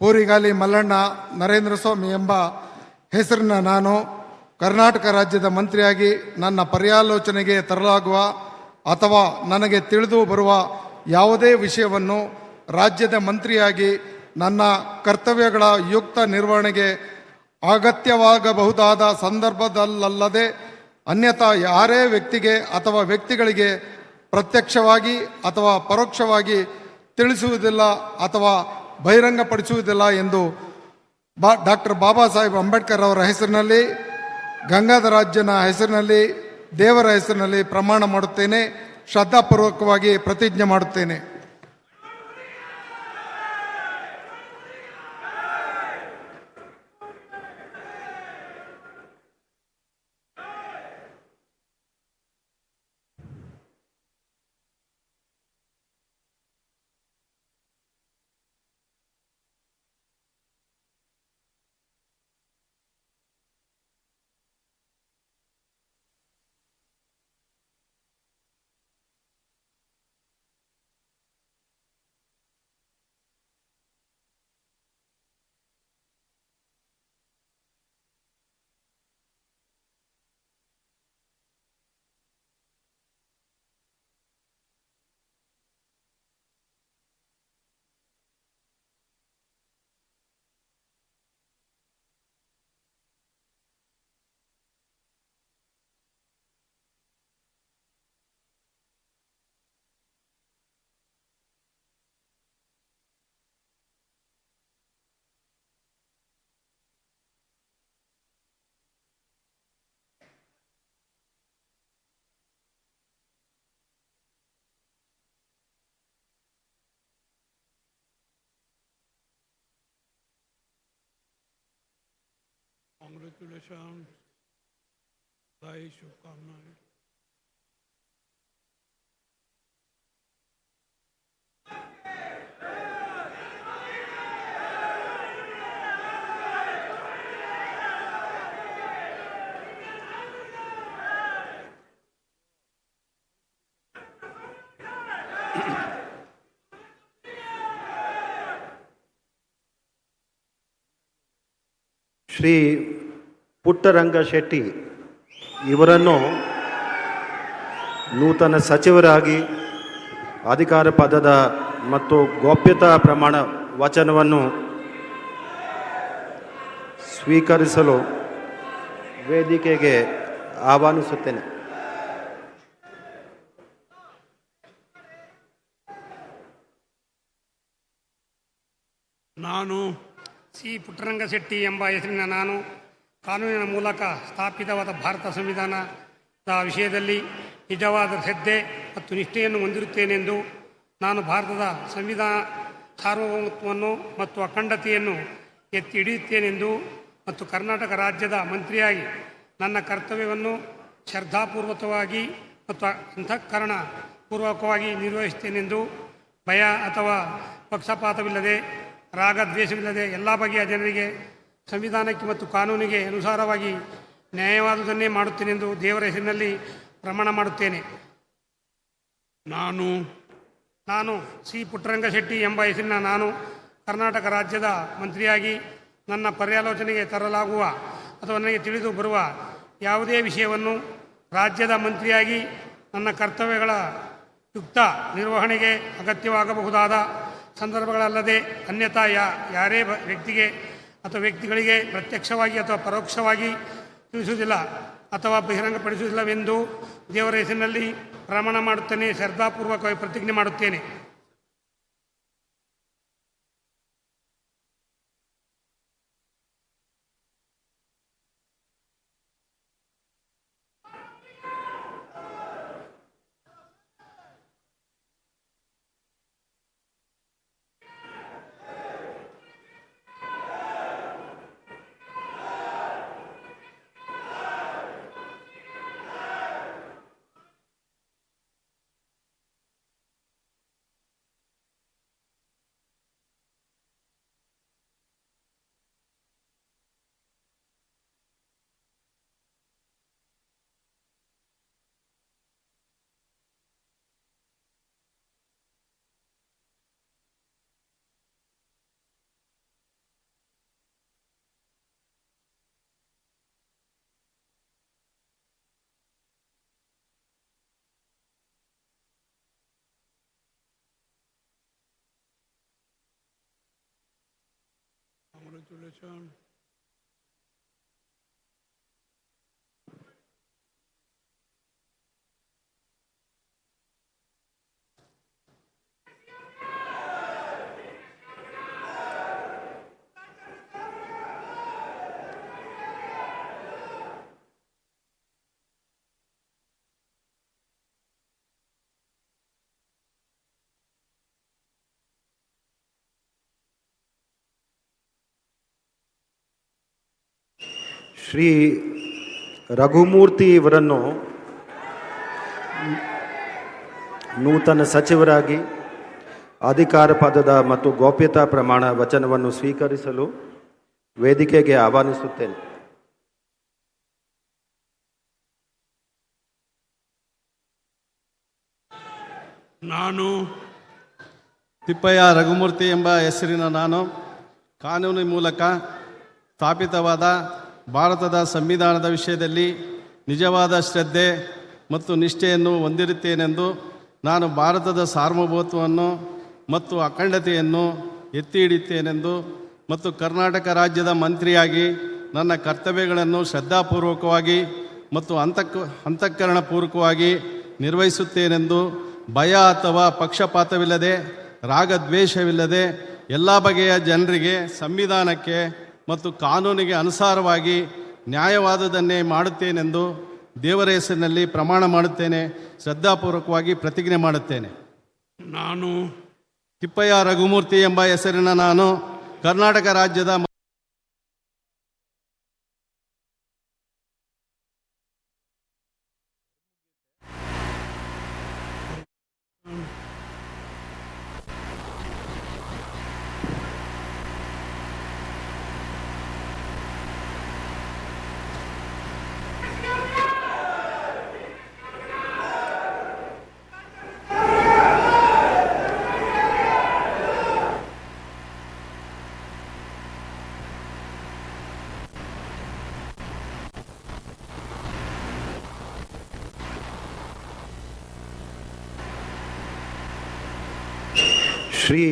ಪೂರಿಗಾಲಿ ಮಲ್ಲಣ್ಣ ನರೇಂದ್ರ ಸ್ವಾಮಿ ಎಂಬ ಹೆಸರಿನ ನಾನು ಕರ್ನಾಟಕ ರಾಜ್ಯದ ಮಂತ್ರಿಯಾಗಿ ನನ್ನ ಪರ್ಯಾಲೋಚನೆಗೆ ತರಲಾಗುವ ಅಥವಾ ನನಗೆ ತಿಳಿದು ಬರುವ ಯಾವುದೇ ವಿಷಯವನ್ನು ರಾಜ್ಯದ ಮಂತ್ರಿಯಾಗಿ ನನ್ನ ಕರ್ತವ್ಯಗಳ ಯುಕ್ತ ನಿರ್ವಹಣೆಗೆ ಅಗತ್ಯವಾಗಬಹುದಾದ ಸಂದರ್ಭದಲ್ಲದೆ ಅನ್ಯಥಾ ಯಾರೇ ವ್ಯಕ್ತಿಗೆ ಅಥವಾ ವ್ಯಕ್ತಿಗಳಿಗೆ ಪ್ರತ್ಯಕ್ಷವಾಗಿ ಅಥವಾ ಪರೋಕ್ಷವಾಗಿ ತಿಳಿಸುವುದಿಲ್ಲ ಅಥವಾ ಬಹಿರಂಗಪಡಿಸುವುದಿಲ್ಲ ಎಂದು ಡಾಕ್ಟರ್ ಬಾಬಾ ಸಾಹೇಬ್ ಅಂಬೇಡ್ಕರ್ ಅವರ ಹೆಸರಿನಲ್ಲಿ, ಗಂಗಾಧರಾಜ್ಯನ ಹೆಸರಿನಲ್ಲಿ, ದೇವರ ಹೆಸರಿನಲ್ಲಿ ಪ್ರಮಾಣ ಮಾಡುತ್ತೇನೆ. ಶ್ರದ್ಧಾಪೂರ್ವಕವಾಗಿ ಪ್ರತಿಜ್ಞೆ ಮಾಡುತ್ತೇನೆ. Congratulations. Bye, शुभकामनाएं. ಶ್ರೀ ಪುಟ್ಟರಂಗ ಶೆಟ್ಟಿ ಇವರನ್ನು ನೂತನ ಸಚಿವರಾಗಿ ಅಧಿಕಾರ ಪದದ ಮತ್ತು ಗೌಪ್ಯತಾ ಪ್ರಮಾಣ ವಚನವನ್ನು ಸ್ವೀಕರಿಸಲು ವೇದಿಕೆಗೆ ಆಹ್ವಾನಿಸುತ್ತೇನೆ. ನಾನು ಸಿ ಪುಟ್ಟರಂಗಶೆಟ್ಟಿ ಎಂಬ ಹೆಸರಿನ ನಾನು ಕಾನೂನಿನ ಮೂಲಕ ಸ್ಥಾಪಿತವಾದ ಭಾರತ ಸಂವಿಧಾನದ ವಿಷಯದಲ್ಲಿ ನಿಜವಾದ ಶ್ರದ್ಧೆ ಮತ್ತು ನಿಷ್ಠೆಯನ್ನು ಹೊಂದಿರುತ್ತೇನೆಂದು ನಾನು ಭಾರತದ ಸಂವಿಧಾನ ಸಾರ್ವಭೌಮತ್ವವನ್ನು ಮತ್ತು ಅಖಂಡತೆಯನ್ನು ಎತ್ತಿ ಹಿಡಿಯುತ್ತೇನೆಂದು ಮತ್ತು ಕರ್ನಾಟಕ ರಾಜ್ಯದ ಮಂತ್ರಿಯಾಗಿ ನನ್ನ ಕರ್ತವ್ಯವನ್ನು ಶ್ರದ್ಧಾಪೂರ್ವಕವಾಗಿ ಮತ್ತು ಅಂತಃಕರಣ ಪೂರ್ವಕವಾಗಿ ನಿರ್ವಹಿಸುತ್ತೇನೆಂದು ಭಯ ಅಥವಾ ಪಕ್ಷಪಾತವಿಲ್ಲದೆ ರಾಗದ್ವೇಷವಿಲ್ಲದೆ ಎಲ್ಲ ಬಗೆಯ ಜನರಿಗೆ ಸಂವಿಧಾನಕ್ಕೆ ಮತ್ತು ಕಾನೂನಿಗೆ ಅನುಸಾರವಾಗಿ ನ್ಯಾಯವಾದುದನ್ನೇ ಮಾಡುತ್ತೇನೆಂದು ದೇವರ ಹೆಸರಿನಲ್ಲಿ ಪ್ರಮಾಣ ಮಾಡುತ್ತೇನೆ. ನಾನು ಸಿ ಪುಟ್ಟರಂಗಶೆಟ್ಟಿ ಎಂಬ ಹೆಸರಿನ ನಾನು ಕರ್ನಾಟಕ ರಾಜ್ಯದ ಮಂತ್ರಿಯಾಗಿ ನನ್ನ ಪರ್ಯಾಲೋಚನೆಗೆ ತರಲಾಗುವ ಅಥವಾ ನನಗೆ ತಿಳಿದು ಬರುವ ಯಾವುದೇ ವಿಷಯವನ್ನು ರಾಜ್ಯದ ಮಂತ್ರಿಯಾಗಿ ನನ್ನ ಕರ್ತವ್ಯಗಳ ಯುಕ್ತ ನಿರ್ವಹಣೆಗೆ ಅಗತ್ಯವಾಗಬಹುದಾದ ಸಂದರ್ಭಗಳಲ್ಲದೆ ಅನ್ಯಥಾ ಯಾರೇ ವ್ಯಕ್ತಿಗೆ ಅಥವಾ ವ್ಯಕ್ತಿಗಳಿಗೆ ಪ್ರತ್ಯಕ್ಷವಾಗಿ ಅಥವಾ ಪರೋಕ್ಷವಾಗಿ ತಿಳಿಸುವುದಿಲ್ಲ ಅಥವಾ ಬಹಿರಂಗಪಡಿಸುವುದಿಲ್ಲವೆಂದು ದೇವರ ಹೆಸರಿನಲ್ಲಿ ಪ್ರಮಾಣ ಮಾಡುತ್ತೇನೆ. ಶ್ರದ್ಧಾಪೂರ್ವಕವಾಗಿ ಪ್ರತಿಜ್ಞೆ ಮಾಡುತ್ತೇನೆ. Congratulations. ಶ್ರೀ ರಘುಮೂರ್ತಿ ಇವರನ್ನು ನೂತನ ಸಚಿವರಾಗಿ ಅಧಿಕಾರ ಪದದ ಮತ್ತು ಗೌಪ್ಯತಾ ಪ್ರಮಾಣ ವಚನವನ್ನು ಸ್ವೀಕರಿಸಲು ವೇದಿಕೆಗೆ ಆಹ್ವಾನಿಸುತ್ತೇನೆ. ನಾನು ತಿಪ್ಪಯ್ಯ ರಘುಮೂರ್ತಿ ಎಂಬ ಹೆಸರಿನ ನಾನು ಕಾನೂನು ಮೂಲಕ ಸ್ಥಾಪಿತವಾದ ಭಾರತದ ಸಂವಿಧಾನದ ವಿಷಯದಲ್ಲಿ ನಿಜವಾದ ಶ್ರದ್ಧೆ ಮತ್ತು ನಿಷ್ಠೆಯನ್ನು ಹೊಂದಿರುತ್ತೇನೆಂದು ನಾನು ಭಾರತದ ಸಾರ್ವಭೌಮತ್ವವನ್ನು ಮತ್ತು ಅಖಂಡತೆಯನ್ನು ಎತ್ತಿ ಹಿಡಿಯುತ್ತೇನೆಂದು ಮತ್ತು ಕರ್ನಾಟಕ ರಾಜ್ಯದ ಮಂತ್ರಿಯಾಗಿ ನನ್ನ ಕರ್ತವ್ಯಗಳನ್ನು ಶ್ರದ್ಧಾಪೂರ್ವಕವಾಗಿ ಮತ್ತು ಅಂತಃಕರಣಪೂರ್ವಕವಾಗಿ ನಿರ್ವಹಿಸುತ್ತೇನೆಂದು ಭಯ ಅಥವಾ ಪಕ್ಷಪಾತವಿಲ್ಲದೆ ರಾಗದ್ವೇಷವಿಲ್ಲದೆ ಎಲ್ಲ ಬಗೆಯ ಜನರಿಗೆ ಸಂವಿಧಾನಕ್ಕೆ ಮತ್ತು ಕಾನೂನಿಗೆ ಅನುಸಾರವಾಗಿ ನ್ಯಾಯವಾದದನ್ನೇ ಮಾಡುತ್ತೇನೆಂದು ದೇವರ ಹೆಸರಿನಲ್ಲಿ ಪ್ರಮಾಣ ಮಾಡುತ್ತೇನೆ, ಶ್ರದ್ಧಾಪೂರ್ವಕವಾಗಿ ಪ್ರತಿಜ್ಞೆ ಮಾಡುತ್ತೇನೆ. ನಾನು ತಿಪ್ಪಯ್ಯ ರಘುಮೂರ್ತಿ ಎಂಬ ಹೆಸರಿನ ನಾನು ಕರ್ನಾಟಕ ರಾಜ್ಯದ Shri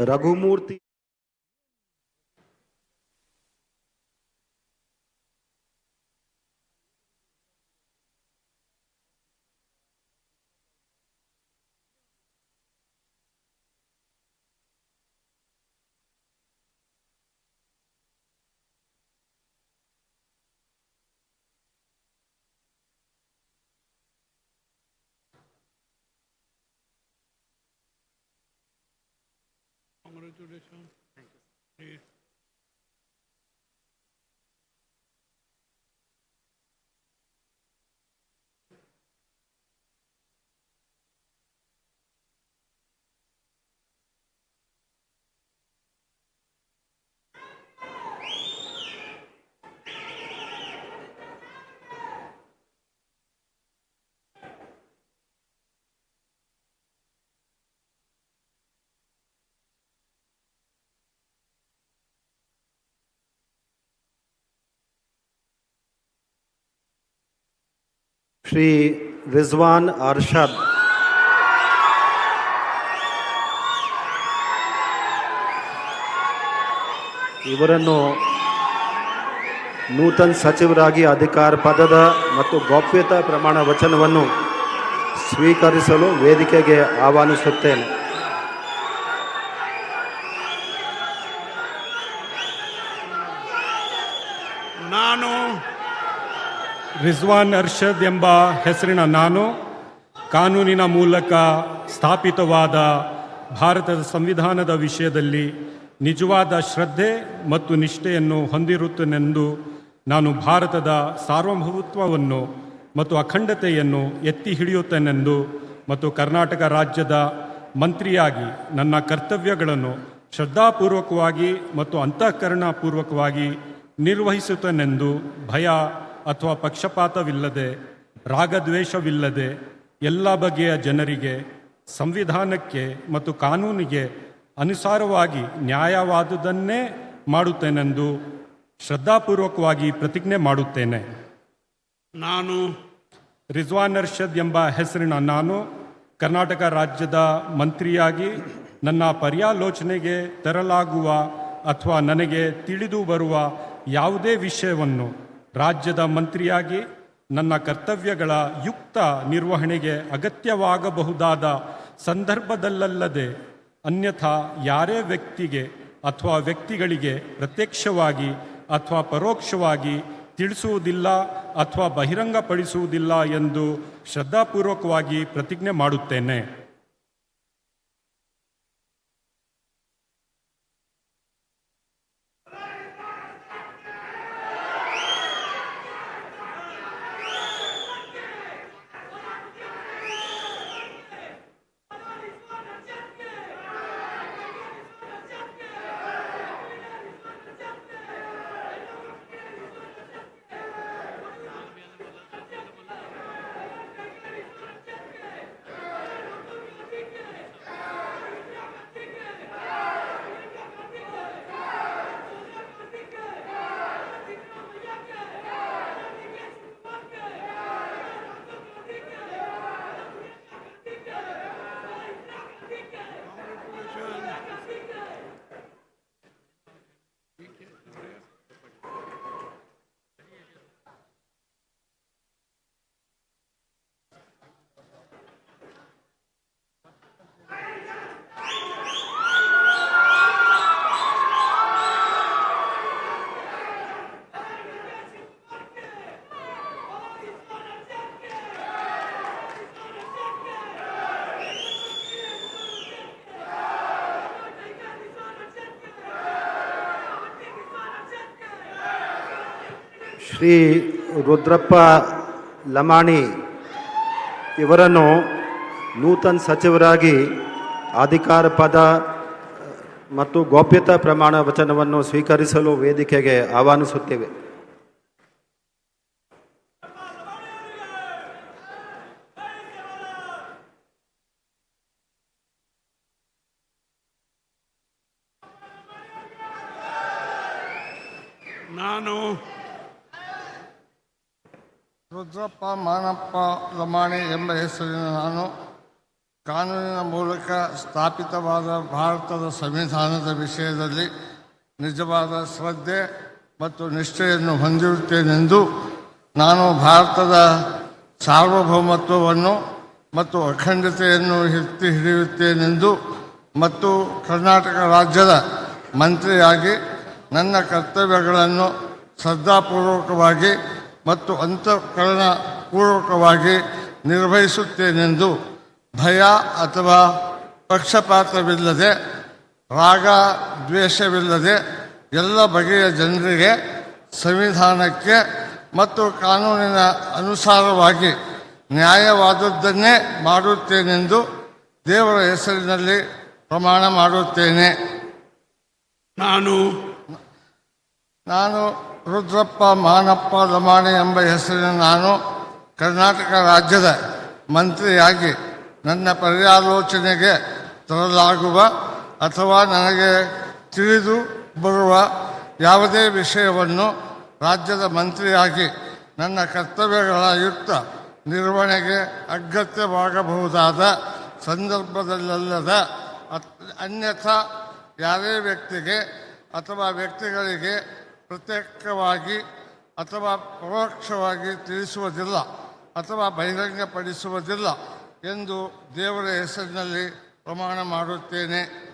Raghumurthy Congratulations. Thank you. Shri Rizwan Arshad ಇವರನ್ನು ನೂತನ ಸಚಿವರಾಗಿ ಅಧಿಕಾರ ಪದದ ಮತ್ತು ಗೌಪ್ಯತಾ ಪ್ರಮಾಣ ವಚನವನ್ನು ಸ್ವೀಕರಿಸಲು ವೇದಿಕೆಗೆ ಆಹ್ವಾನಿಸುತ್ತೇನೆ. ನಾನು ರಿಜ್ವಾನ್ ಅರ್ಷದ್ ಎಂಬ ಹೆಸರಿನ ನಾನು ಕಾನೂನಿನ ಮೂಲಕ ಸ್ಥಾಪಿತವಾದ ಭಾರತದ ಸಂವಿಧಾನದ ವಿಷಯದಲ್ಲಿ ನಿಜವಾದ ಶ್ರದ್ಧೆ ಮತ್ತು ನಿಷ್ಠೆಯನ್ನು ಹೊಂದಿರುತ್ತೇನೆಂದು ನಾನು ಭಾರತದ ಸಾರ್ವಭೌಮತ್ವವನ್ನು ಮತ್ತು ಅಖಂಡತೆಯನ್ನು ಎತ್ತಿ ಹಿಡಿಯುತ್ತೇನೆಂದು ಮತ್ತು ಕರ್ನಾಟಕ ರಾಜ್ಯದ ಮಂತ್ರಿಯಾಗಿ ನನ್ನ ಕರ್ತವ್ಯಗಳನ್ನು ಶ್ರದ್ಧಾಪೂರ್ವಕವಾಗಿ ಮತ್ತು ಅಂತಃಕರಣಪೂರ್ವಕವಾಗಿ ನಿರ್ವಹಿಸುತ್ತೇನೆಂದು ಭಯ ಅಥವಾ ಪಕ್ಷಪಾತವಿಲ್ಲದೆ ರಾಗದ್ವೇಷವಿಲ್ಲದೆ ಎಲ್ಲ ಬಗೆಯ ಜನರಿಗೆ ಸಂವಿಧಾನಕ್ಕೆ ಮತ್ತು ಕಾನೂನಿಗೆ ಅನುಸಾರವಾಗಿ ನ್ಯಾಯವಾದುದನ್ನೇ ಮಾಡುತ್ತೇನೆಂದು ಶ್ರದ್ಧಾಪೂರ್ವಕವಾಗಿ ಪ್ರತಿಜ್ಞೆ ಮಾಡುತ್ತೇನೆ. ನಾನು ರಿಜ್ವಾನ್ ಅರ್ಷದ್ ಎಂಬ ಹೆಸರಿನ ನಾನು ಕರ್ನಾಟಕ ರಾಜ್ಯದ ಮಂತ್ರಿಯಾಗಿ ನನ್ನ ಪರ್ಯಾಲೋಚನೆಗೆ ತರಲಾಗುವ ಅಥವಾ ನನಗೆ ತಿಳಿದು ಬರುವ ಯಾವುದೇ ವಿಷಯವನ್ನು ರಾಜ್ಯದ ಮಂತ್ರಿಯಾಗಿ ನನ್ನ ಕರ್ತವ್ಯಗಳ ಯುಕ್ತ ನಿರ್ವಹಣೆಗೆ ಅಗತ್ಯವಾಗಬಹುದಾದ ಸಂದರ್ಭದಲ್ಲದೆ ಅನ್ಯಥಾ ಯಾರೇ ವ್ಯಕ್ತಿಗೆ ಅಥವಾ ವ್ಯಕ್ತಿಗಳಿಗೆ ಪ್ರತ್ಯಕ್ಷವಾಗಿ ಅಥವಾ ಪರೋಕ್ಷವಾಗಿ ತಿಳಿಸುವುದಿಲ್ಲ ಅಥವಾ ಬಹಿರಂಗಪಡಿಸುವುದಿಲ್ಲ ಎಂದು ಶ್ರದ್ಧಾಪೂರ್ವಕವಾಗಿ ಪ್ರತಿಜ್ಞೆ ಮಾಡುತ್ತೇನೆ. ಶ್ರೀ ರುದ್ರಪ್ಪ ಲಮಾಣಿ ಇವರನ್ನು ನೂತನ ಸಚಿವರಾಗಿ ಅಧಿಕಾರ ಪದ ಮತ್ತು ಗೌಪ್ಯತಾ ಪ್ರಮಾಣ ವಚನವನ್ನು ಸ್ವೀಕರಿಸಲು ವೇದಿಕೆಗೆ ಆಹ್ವಾನಿಸುತ್ತೇವೆ. ನಾನು ರುದ್ರಪ್ಪ ಮಾನಪ್ಪ ಲಮಾಣಿ ಎಂಬ ಹೆಸರಿನ ನಾನು ಕಾನೂನಿನ ಮೂಲಕ ಸ್ಥಾಪಿತವಾದ ಭಾರತದ ಸಂವಿಧಾನದ ವಿಷಯದಲ್ಲಿ ನಿಜವಾದ ಶ್ರದ್ಧೆ ಮತ್ತು ನಿಷ್ಠೆಯನ್ನು ಹೊಂದಿರುತ್ತೇನೆಂದು ನಾನು ಭಾರತದ ಸಾರ್ವಭೌಮತ್ವವನ್ನು ಮತ್ತು ಅಖಂಡತೆಯನ್ನು ಎತ್ತಿ ಹಿಡಿಯುತ್ತೇನೆಂದು ಮತ್ತು ಕರ್ನಾಟಕ ರಾಜ್ಯದ ಮಂತ್ರಿಯಾಗಿ ನನ್ನ ಕರ್ತವ್ಯಗಳನ್ನು ಶ್ರದ್ಧಾಪೂರ್ವಕವಾಗಿ ಮತ್ತು ಅಂತಃಕರಣಪೂರ್ವಕವಾಗಿ ನಿರ್ವಹಿಸುತ್ತೇನೆಂದು ಭಯ ಅಥವಾ ಪಕ್ಷಪಾತವಿಲ್ಲದೆ ರಾಗ ದ್ವೇಷವಿಲ್ಲದೆ ಎಲ್ಲ ಬಗೆಯ ಜನರಿಗೆ ಸಂವಿಧಾನಕ್ಕೆ ಮತ್ತು ಕಾನೂನಿನ ಅನುಸಾರವಾಗಿ ನ್ಯಾಯವಾದದ್ದನ್ನೇ ಮಾಡುತ್ತೇನೆಂದು ದೇವರ ಹೆಸರಿನಲ್ಲಿ ಪ್ರಮಾಣ ಮಾಡುತ್ತೇನೆ. ನಾನು ರುದ್ರಪ್ಪ ಮಾನಪ್ಪ ಲಮಾಣಿ ಎಂಬ ಹೆಸರಿನ ನಾನು ಕರ್ನಾಟಕ ರಾಜ್ಯದ ಮಂತ್ರಿಯಾಗಿ ನನ್ನ ಪರ್ಯಾಲೋಚನೆಗೆ ತರಲಾಗುವ ಅಥವಾ ನನಗೆ ತಿಳಿದು ಬರುವ ಯಾವುದೇ ವಿಷಯವನ್ನು ರಾಜ್ಯದ ಮಂತ್ರಿಯಾಗಿ ನನ್ನ ಕರ್ತವ್ಯಗಳ ಯುಕ್ತ ನಿರ್ವಹಣೆಗೆ ಅಗತ್ಯವಾಗಬಹುದಾದ ಸಂದರ್ಭದಲ್ಲದ ಅನ್ಯಥಾ ಯಾರೇ ವ್ಯಕ್ತಿಗೆ ಅಥವಾ ವ್ಯಕ್ತಿಗಳಿಗೆ ಪ್ರತ್ಯೇಕವಾಗಿ ಅಥವಾ ಪರೋಕ್ಷವಾಗಿ ತಿಳಿಸುವುದಿಲ್ಲ ಅಥವಾ ಬಹಿರಂಗಪಡಿಸುವುದಿಲ್ಲ ಎಂದು ದೇವರ ಹೆಸರಿನಲ್ಲಿ ಪ್ರಮಾಣ ಮಾಡುತ್ತೇನೆ.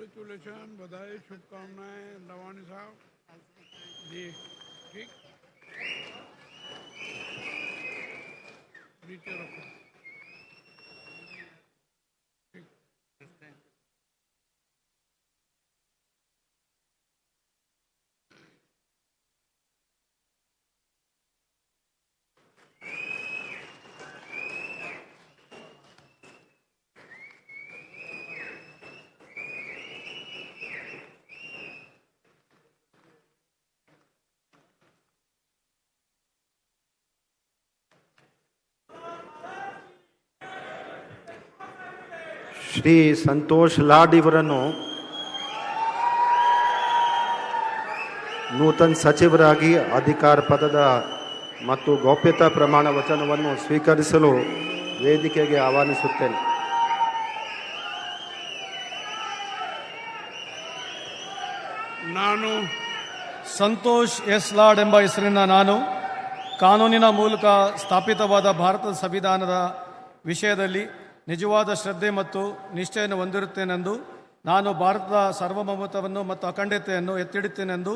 कॉन्ग्रेचुलेशन, बधाई, शुभकामनाएं नवानी साहब जी। ठीक, नीचे रखो। ಶ್ರೀ ಸಂತೋಷ್ ಲಾಡ್ ಇವರನ್ನು ನೂತನ ಸಚಿವರಾಗಿ ಅಧಿಕಾರ ಪದದ ಮತ್ತು ಗೌಪ್ಯತಾ ಪ್ರಮಾಣ ವಚನವನ್ನು ಸ್ವೀಕರಿಸಲು ವೇದಿಕೆಗೆ ಆಹ್ವಾನಿಸುತ್ತೇನೆ. ನಾನು ಸಂತೋಷ್ ಎಸ್ ಲಾಡ್ ಎಂಬ ಹೆಸರಿನ ನಾನು ಕಾನೂನಿನ ಮೂಲಕ ಸ್ಥಾಪಿತವಾದ ಭಾರತದ ಸಂವಿಧಾನದ ವಿಷಯದಲ್ಲಿ ನಿಜವಾದ ಶ್ರದ್ಧೆ ಮತ್ತು ನಿಷ್ಠೆಯನ್ನು ಹೊಂದಿರುತ್ತೇನೆಂದು, ನಾನು ಭಾರತದ ಸಾರ್ವಭೌಮತ್ವವನ್ನು ಮತ್ತು ಅಖಂಡತೆಯನ್ನು ಎತ್ತಿಡುತ್ತೇನೆಂದು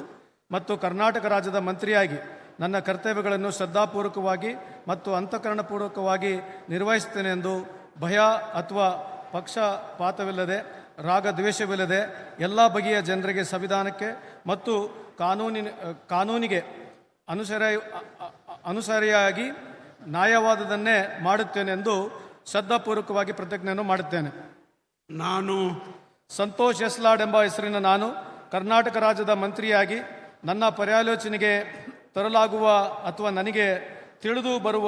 ಮತ್ತು ಕರ್ನಾಟಕ ರಾಜ್ಯದ ಮಂತ್ರಿಯಾಗಿ ನನ್ನ ಕರ್ತವ್ಯಗಳನ್ನು ಶ್ರದ್ಧಾಪೂರ್ವಕವಾಗಿ ಮತ್ತು ಅಂತಃಕರಣಪೂರ್ವಕವಾಗಿ ನಿರ್ವಹಿಸುತ್ತೇನೆಂದು ಭಯ ಅಥವಾ ಪಕ್ಷಪಾತವಿಲ್ಲದೆ ರಾಗದ್ವೇಷವಿಲ್ಲದೆ ಎಲ್ಲ ಬಗೆಯ ಜನರಿಗೆ ಸಂವಿಧಾನಕ್ಕೆ ಮತ್ತು ಕಾನೂನಿಗೆ ಅನುಸರಿಯಾಗಿ ನ್ಯಾಯವಾದದನ್ನೇ ಮಾಡುತ್ತೇನೆಂದು ಶ್ರದ್ಧಾಪೂರ್ವಕವಾಗಿ ಪ್ರತಿಜ್ಞೆಯನ್ನು ಮಾಡುತ್ತೇನೆ. ನಾನು ಸಂತೋಷ್ ಎಸ್ ಲಾಡ್ ಎಂಬ ಹೆಸರಿನ ನಾನು ಕರ್ನಾಟಕ ರಾಜ್ಯದ ಮಂತ್ರಿಯಾಗಿ ನನ್ನ ಪರ್ಯಾಲೋಚನೆಗೆ ತರಲಾಗುವ ಅಥವಾ ನನಗೆ ತಿಳಿದು ಬರುವ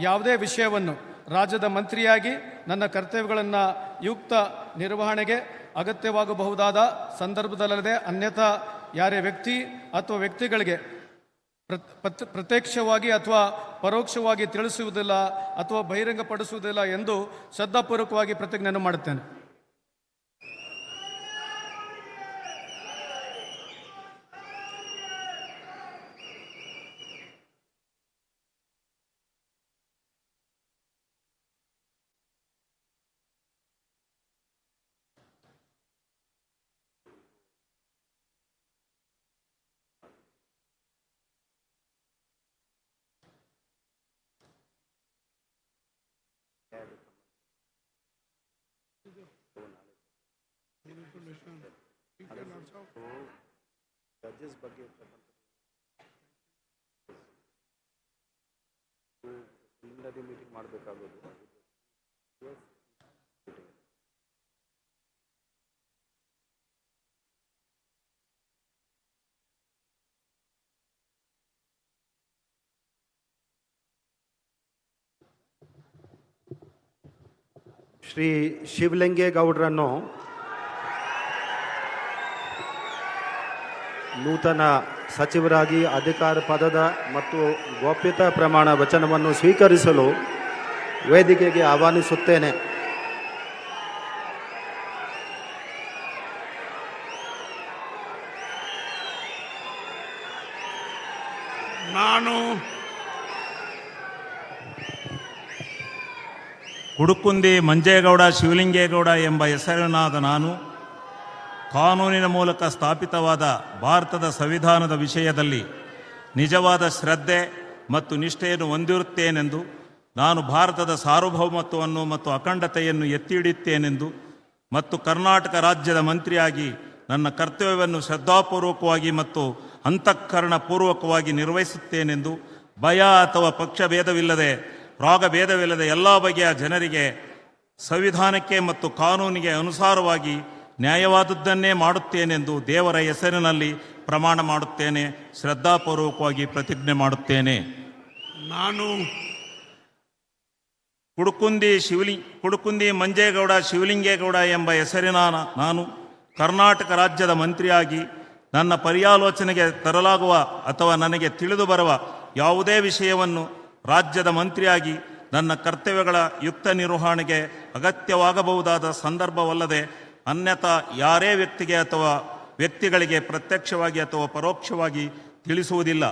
ಯಾವುದೇ ವಿಷಯವನ್ನು ರಾಜ್ಯದ ಮಂತ್ರಿಯಾಗಿ ನನ್ನ ಕರ್ತವ್ಯಗಳನ್ನು ಯುಕ್ತ ನಿರ್ವಹಣೆಗೆ ಅಗತ್ಯವಾಗಬಹುದಾದ ಸಂದರ್ಭದಲ್ಲದೆ ಅನ್ಯಥಾ ಯಾರೇ ವ್ಯಕ್ತಿ ಅಥವಾ ವ್ಯಕ್ತಿಗಳಿಗೆ ಪ್ರತ್ಯಕ್ಷವಾಗಿ ಅಥವಾ ಪರೋಕ್ಷವಾಗಿ ತಿಳಿಸುವುದಿಲ್ಲ ಅಥವಾ ಬಹಿರಂಗಪಡಿಸುವುದಿಲ್ಲ ಎಂದು ಶ್ರದ್ಧಾಪೂರ್ವಕವಾಗಿ ಪ್ರತಿಜ್ಞೆಯನ್ನು ಮಾಡುತ್ತೇನೆ. ಜಡ್ಜಸ್ ಬಗ್ಗೆ ಮೀಟಿಂಗ್ ಮಾಡಬೇಕಾಗೋದು. ಶ್ರೀ ಶಿವಲಿಂಗೇಗೌಡರನ್ನು ನೂತನ ಸಚಿವರಾಗಿ ಅಧಿಕಾರ ಪದದ ಮತ್ತು ಗೌಪ್ಯತಾ ಪ್ರಮಾಣ ವಚನವನ್ನು ಸ್ವೀಕರಿಸಲು ವೇದಿಕೆಗೆ ಆಹ್ವಾನಿಸುತ್ತೇನೆ. ನಾನು ಕುಡುಕುಂದಿ ಮಂಜೇಗೌಡ ಶಿವಲಿಂಗೇಗೌಡ ಎಂಬ ಹೆಸರಿನಾದ ನಾನು ಕಾನೂನಿನ ಮೂಲಕ ಸ್ಥಾಪಿತವಾದ ಭಾರತದ ಸಂವಿಧಾನದ ವಿಷಯದಲ್ಲಿ ನಿಜವಾದ ಶ್ರದ್ಧೆ ಮತ್ತು ನಿಷ್ಠೆಯನ್ನು ಹೊಂದಿರುತ್ತೇನೆಂದು, ನಾನು ಭಾರತದ ಸಾರ್ವಭೌಮತ್ವವನ್ನು ಮತ್ತು ಅಖಂಡತೆಯನ್ನು ಎತ್ತಿ ಹಿಡಿಯುತ್ತೇನೆಂದು ಮತ್ತು ಕರ್ನಾಟಕ ರಾಜ್ಯದ ಮಂತ್ರಿಯಾಗಿ ನನ್ನ ಕರ್ತವ್ಯವನ್ನು ಶ್ರದ್ಧಾಪೂರ್ವಕವಾಗಿ ಮತ್ತು ಅಂತಃಕರಣಪೂರ್ವಕವಾಗಿ ನಿರ್ವಹಿಸುತ್ತೇನೆಂದು ಭಯ ಅಥವಾ ಪಕ್ಷಭೇದವಿಲ್ಲದೆ ರಾಗಭೇದವಿಲ್ಲದೆ ಎಲ್ಲ ಬಗೆಯ ಜನರಿಗೆ ಸಂವಿಧಾನಕ್ಕೆ ಮತ್ತು ಕಾನೂನಿಗೆ ಅನುಸಾರವಾಗಿ ನ್ಯಾಯವಾದದ್ದನ್ನೇ ಮಾಡುತ್ತೇನೆಂದು ದೇವರ ಹೆಸರಿನಲ್ಲಿ ಪ್ರಮಾಣ ಮಾಡುತ್ತೇನೆ, ಶ್ರದ್ಧಾಪೂರ್ವಕವಾಗಿ ಪ್ರತಿಜ್ಞೆ ಮಾಡುತ್ತೇನೆ. ನಾನು ಕುಡುಕುಂದಿ ಮಂಜೇಗೌಡ ಶಿವಲಿಂಗೇಗೌಡ ಎಂಬ ಹೆಸರಿನ ನಾನು ಕರ್ನಾಟಕ ರಾಜ್ಯದ ಮಂತ್ರಿಯಾಗಿ ನನ್ನ ಪರ್ಯಾಲೋಚನೆಗೆ ತರಲಾಗುವ ಅಥವಾ ನನಗೆ ತಿಳಿದು ಬರುವ ಯಾವುದೇ ವಿಷಯವನ್ನು ರಾಜ್ಯದ ಮಂತ್ರಿಯಾಗಿ ನನ್ನ ಕರ್ತವ್ಯಗಳ ಯುಕ್ತ ನಿರ್ವಹಣೆಗೆ ಅಗತ್ಯವಾಗಬಹುದಾದ ಸಂದರ್ಭವಲ್ಲದೆ ಅನ್ಯಥಾ ಯಾರೇ ವ್ಯಕ್ತಿಗೆ ಅಥವಾ ವ್ಯಕ್ತಿಗಳಿಗೆ ಪ್ರತ್ಯಕ್ಷವಾಗಿ ಅಥವಾ ಪರೋಕ್ಷವಾಗಿ ತಿಳಿಸುವುದಿಲ್ಲ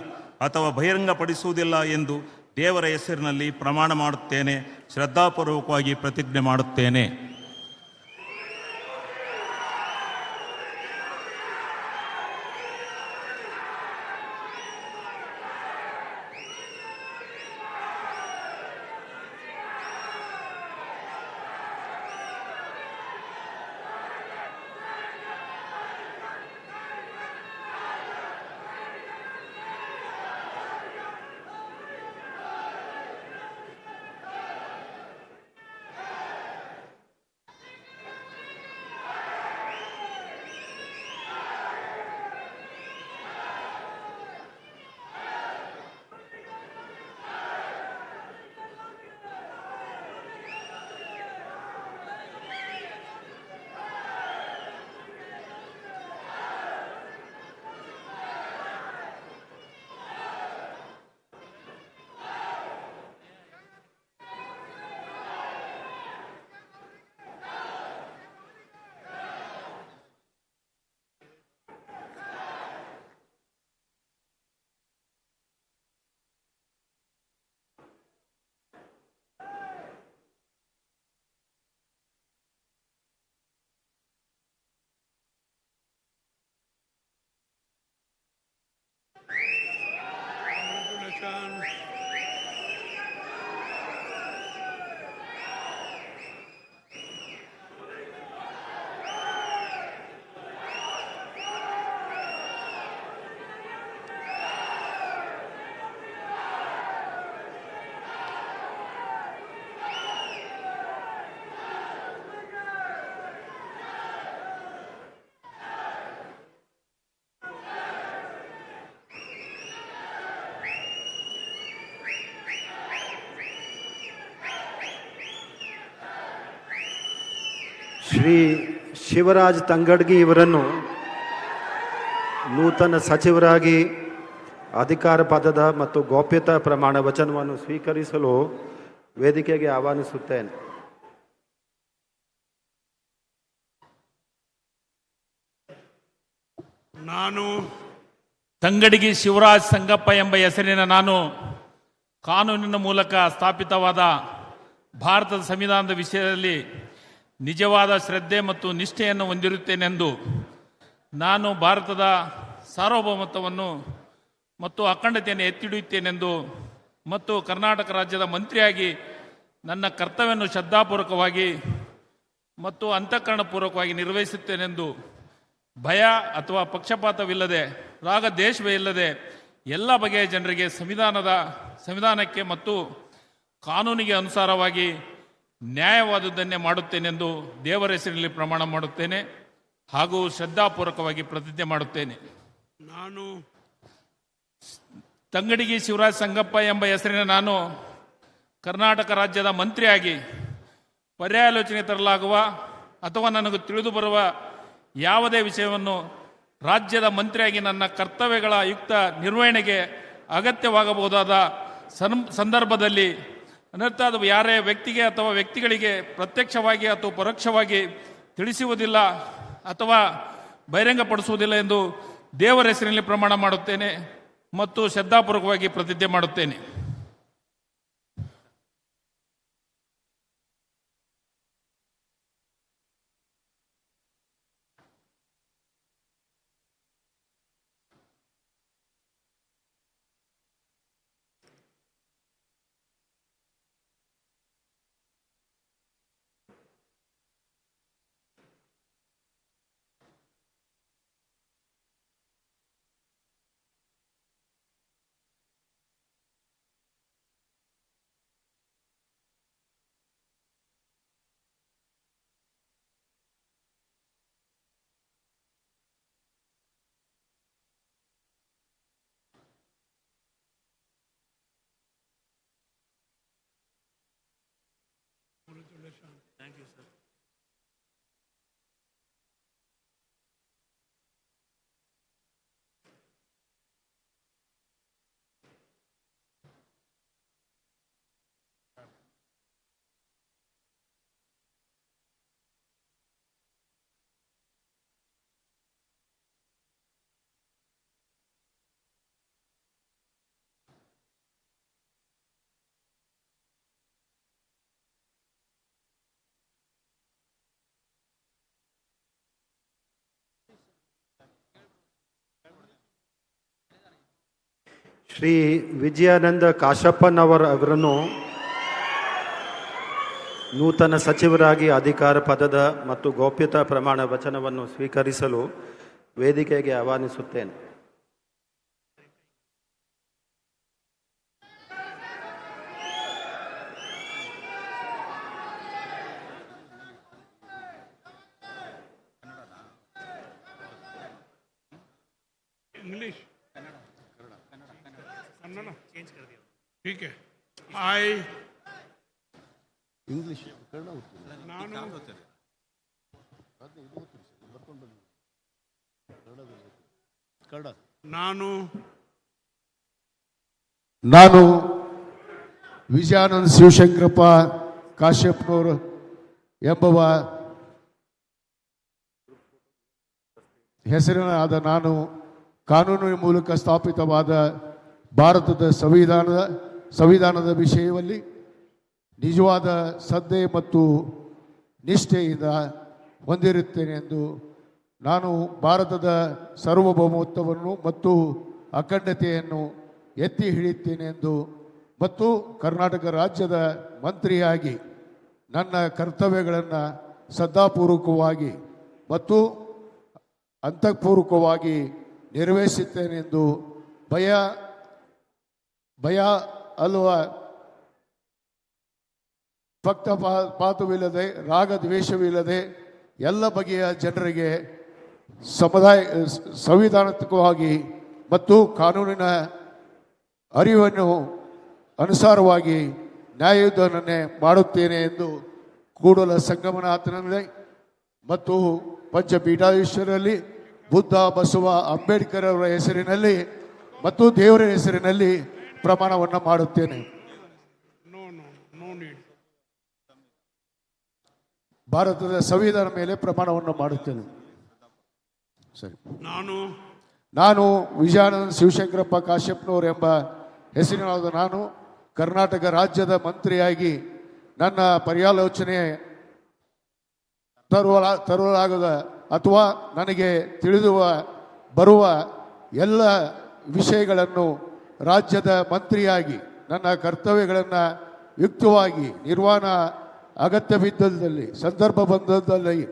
ಅಥವಾ ಬಹಿರಂಗಪಡಿಸುವುದಿಲ್ಲ ಎಂದು ದೇವರ ಹೆಸರಿನಲ್ಲಿ ಪ್ರಮಾಣ ಮಾಡುತ್ತೇನೆ, ಶ್ರದ್ಧಾಪೂರ್ವಕವಾಗಿ ಪ್ರತಿಜ್ಞೆ ಮಾಡುತ್ತೇನೆ. ಶ್ರೀ ಶಿವರಾಜ್ ತಂಗಡ್ಗಿ ಇವರನ್ನು ನೂತನ ಸಚಿವರಾಗಿ ಅಧಿಕಾರ ಪದದ ಮತ್ತು ಗೌಪ್ಯತಾ ಪ್ರಮಾಣ ವಚನವನ್ನು ಸ್ವೀಕರಿಸಲು ವೇದಿಕೆಗೆ ಆಹ್ವಾನಿಸುತ್ತೇನೆ. ನಾನು ತಂಗಡಗಿ ಶಿವರಾಜ್ ಸಂಗಪ್ಪ ಎಂಬ ಹೆಸರಿನ ನಾನು ಕಾನೂನಿನ ಮೂಲಕ ಸ್ಥಾಪಿತವಾದ ಭಾರತದ ಸಂವಿಧಾನದ ವಿಷಯದಲ್ಲಿ ನಿಜವಾದ ಶ್ರದ್ಧೆ ಮತ್ತು ನಿಷ್ಠೆಯನ್ನು ಹೊಂದಿರುತ್ತೇನೆಂದು ನಾನು ಭಾರತದ ಸಾರ್ವಭೌಮತ್ವವನ್ನು ಮತ್ತು ಅಖಂಡತೆಯನ್ನು ಎತ್ತಿಡಿಯುತ್ತೇನೆಂದು ಮತ್ತು ಕರ್ನಾಟಕ ರಾಜ್ಯದ ಮಂತ್ರಿಯಾಗಿ ನನ್ನ ಕರ್ತವ್ಯವನ್ನು ಶ್ರದ್ಧಾಪೂರ್ವಕವಾಗಿ ಮತ್ತು ಅಂತಃಕರಣಪೂರ್ವಕವಾಗಿ ನಿರ್ವಹಿಸುತ್ತೇನೆಂದು ಭಯ ಅಥವಾ ಪಕ್ಷಪಾತವಿಲ್ಲದೆ ರಾಗದ್ವೇಷವೇ ಇಲ್ಲದೆ ಎಲ್ಲ ಬಗೆಯ ಜನರಿಗೆ ಸಂವಿಧಾನಕ್ಕೆ ಮತ್ತು ಕಾನೂನಿಗೆ ಅನುಸಾರವಾಗಿ ನ್ಯಾಯವಾದುದನ್ನೇ ಮಾಡುತ್ತೇನೆಂದು ದೇವರ ಹೆಸರಿನಲ್ಲಿ ಪ್ರಮಾಣ ಮಾಡುತ್ತೇನೆ ಹಾಗೂ ಶ್ರದ್ಧಾಪೂರ್ವಕವಾಗಿ ಪ್ರತಿಜ್ಞೆ ಮಾಡುತ್ತೇನೆ. ನಾನು ತಂಗಡಗಿ ಶಿವರಾಜ್ ಸಂಗಪ್ಪ ಎಂಬ ಹೆಸರಿನ ನಾನು ಕರ್ನಾಟಕ ರಾಜ್ಯದ ಮಂತ್ರಿಯಾಗಿ ಪರ್ಯಾಲೋಚನೆ ತರಲಾಗುವ ಅಥವಾ ನನಗೆ ತಿಳಿದು ಬರುವ ಯಾವುದೇ ವಿಷಯವನ್ನು ರಾಜ್ಯದ ಮಂತ್ರಿಯಾಗಿ ನನ್ನ ಕರ್ತವ್ಯಗಳ ಯುಕ್ತ ನಿರ್ವಹಣೆಗೆ ಅಗತ್ಯವಾಗಬಹುದಾದ ಸಂದರ್ಭದಲ್ಲಿ ಅನರ್ಥಾದ ಯಾರೇ ವ್ಯಕ್ತಿಗೆ ಅಥವಾ ವ್ಯಕ್ತಿಗಳಿಗೆ ಪ್ರತ್ಯಕ್ಷವಾಗಿ ಅಥವಾ ಪರೋಕ್ಷವಾಗಿ ತಿಳಿಸುವುದಿಲ್ಲ ಅಥವಾ ಬಹಿರಂಗಪಡಿಸುವುದಿಲ್ಲ ಎಂದು ದೇವರ ಹೆಸರಿನಲ್ಲಿ ಪ್ರಮಾಣ ಮಾಡುತ್ತೇನೆ ಮತ್ತು ಶ್ರದ್ಧಾಪೂರ್ವಕವಾಗಿ ಪ್ರತಿಜ್ಞೆ ಮಾಡುತ್ತೇನೆ. Thank you sir. Shri Vijayanand ಕಾಶಪ್ಪನವರನ್ನು ನೂತನ ಸಚಿವರಾಗಿ ಅಧಿಕಾರ ಪದದ ಮತ್ತು ಗೌಪ್ಯತಾ ಪ್ರಮಾಣ ವಚನವನ್ನು ಸ್ವೀಕರಿಸಲು ವೇದಿಕೆಗೆ ಆಹ್ವಾನಿಸುತ್ತೇನೆ. इंग्लिश कन्नड़ चेंज कर दिया. ठीक है. आई ಇಂಗ್ಲಿಷ್ ನಾನು ವಿಜಯಾನಂದ ಶಿವಶಂಕರಪ್ಪ ಕಾಶ್ಯಪ್ನವರು ಎಂಬುವ ಹೆಸರಿನಾದ ನಾನು ಕಾನೂನಿನ ಮೂಲಕ ಸ್ಥಾಪಿತವಾದ ಭಾರತದ ಸಂವಿಧಾನದ ವಿಷಯದಲ್ಲಿ ನಿಜವಾದ ಶ್ರದ್ಧೆ ಮತ್ತು ನಿಷ್ಠೆಯಿಂದ ಹೊಂದಿರುತ್ತೇನೆ ಎಂದು ನಾನು ಭಾರತದ ಸಾರ್ವಭೌಮತ್ವವನ್ನು ಮತ್ತು ಅಖಂಡತೆಯನ್ನು ಎತ್ತಿ ಹಿಡಿಯುತ್ತೇನೆ ಎಂದು ಮತ್ತು ಕರ್ನಾಟಕ ರಾಜ್ಯದ ಮಂತ್ರಿಯಾಗಿ ನನ್ನ ಕರ್ತವ್ಯಗಳನ್ನು ಶ್ರದ್ಧಾಪೂರ್ವಕವಾಗಿ ಮತ್ತು ಅಂತಃಪೂರ್ವಕವಾಗಿ ನಿರ್ವಹಿಸುತ್ತೇನೆ ಎಂದು ಭಯ ಅಲ್ವಾ ಪಕ್ಷಪಾತವಿಲ್ಲದೆ ರಾಗದ್ವೇಷವಿಲ್ಲದೆ ಎಲ್ಲ ಬಗೆಯ ಜನರಿಗೆ ಸಂವಿಧಾನಾತ್ಮಕವಾಗಿ ಮತ್ತು ಕಾನೂನಿನ ಅರಿವನ್ನು ಅನುಸಾರವಾಗಿ ನ್ಯಾಯಯುತವನ್ನೇ ಮಾಡುತ್ತೇನೆ ಎಂದು ಕೂಡಲ ಸಂಗಮನಾಥನಲ್ಲಿ ಮತ್ತು ಪಂಚಪೀಠಾಧೀಶರಲ್ಲಿ ಬುದ್ಧ, ಬಸವ, ಅಂಬೇಡ್ಕರ್ ಅವರ ಹೆಸರಿನಲ್ಲಿ ಮತ್ತು ದೇವರ ಹೆಸರಿನಲ್ಲಿ ಪ್ರಮಾಣವನ್ನು ಮಾಡುತ್ತೇನೆ. No need. ಭಾರತದ ಸಂವಿಧಾನ ಮೇಲೆ ಪ್ರಮಾಣವನ್ನು ಮಾಡುತ್ತೇನೆ. ಸರಿ. ನಾನು ವಿಜಯಾನಂದ ಶಿವಶಂಕರಪ್ಪ ಕಾಶ್ಯಪ್ನವರು ಎಂಬ ಹೆಸರಿನಾದ ನಾನು ಕರ್ನಾಟಕ ರಾಜ್ಯದ ಮಂತ್ರಿಯಾಗಿ ನನ್ನ ಪರ್ಯಾಲೋಚನೆ ತರಲಾಗದ ಅಥವಾ ನನಗೆ ತಿಳಿದು ಬರುವ ಎಲ್ಲ ವಿಷಯಗಳನ್ನು ರಾಜ್ಯದ ಮಂತ್ರಿಯಾಗಿ ನನ್ನ ಕರ್ತವ್ಯಗಳನ್ನು ಯುಕ್ತವಾಗಿ ನಿರ್ವಹಣಾ ಅಗತ್ಯ ಬಿದ್ದಲ್ಲಿ ಸಂದರ್ಭ ಬಂದದಲ್ಲಿ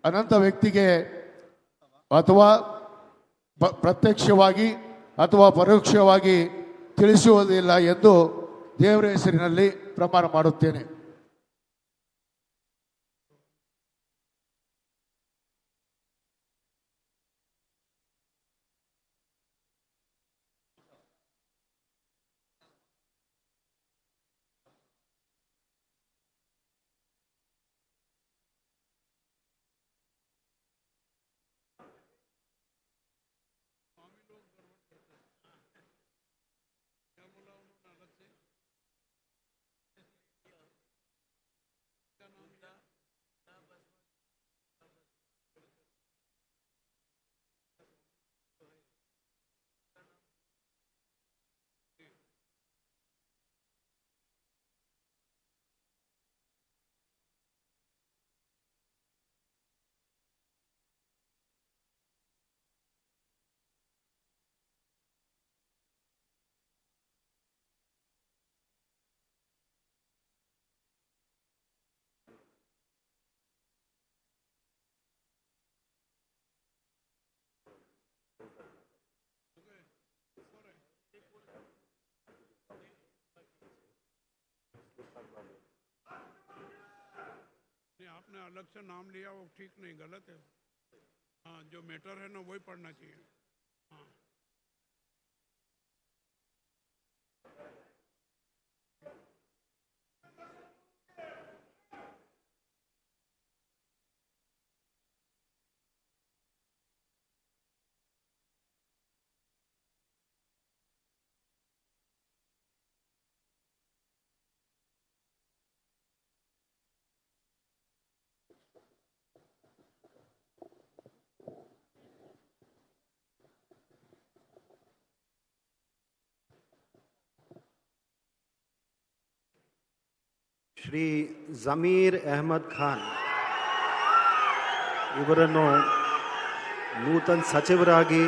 ಅನಂತ ವ್ಯಕ್ತಿಗೆ ಅಥವಾ ಪ್ರತ್ಯಕ್ಷವಾಗಿ ಅಥವಾ ಪರೋಕ್ಷವಾಗಿ ತಿಳಿಸುವುದಿಲ್ಲ ಎಂದು ದೇವರ ಹೆಸರಿನಲ್ಲಿ ಪ್ರಮಾಣ ಮಾಡುತ್ತೇನೆ. आपने अलग से नाम लिया वो ठीक नहीं, गलत है. हाँ, जो मैटर है ना वही पढ़ना चाहिए. हाँ. ಶ್ರೀ ಜಮೀರ್ ಅಹಮದ್ ಖಾನ್ ಇವರನ್ನು ನೂತನ ಸಚಿವರಾಗಿ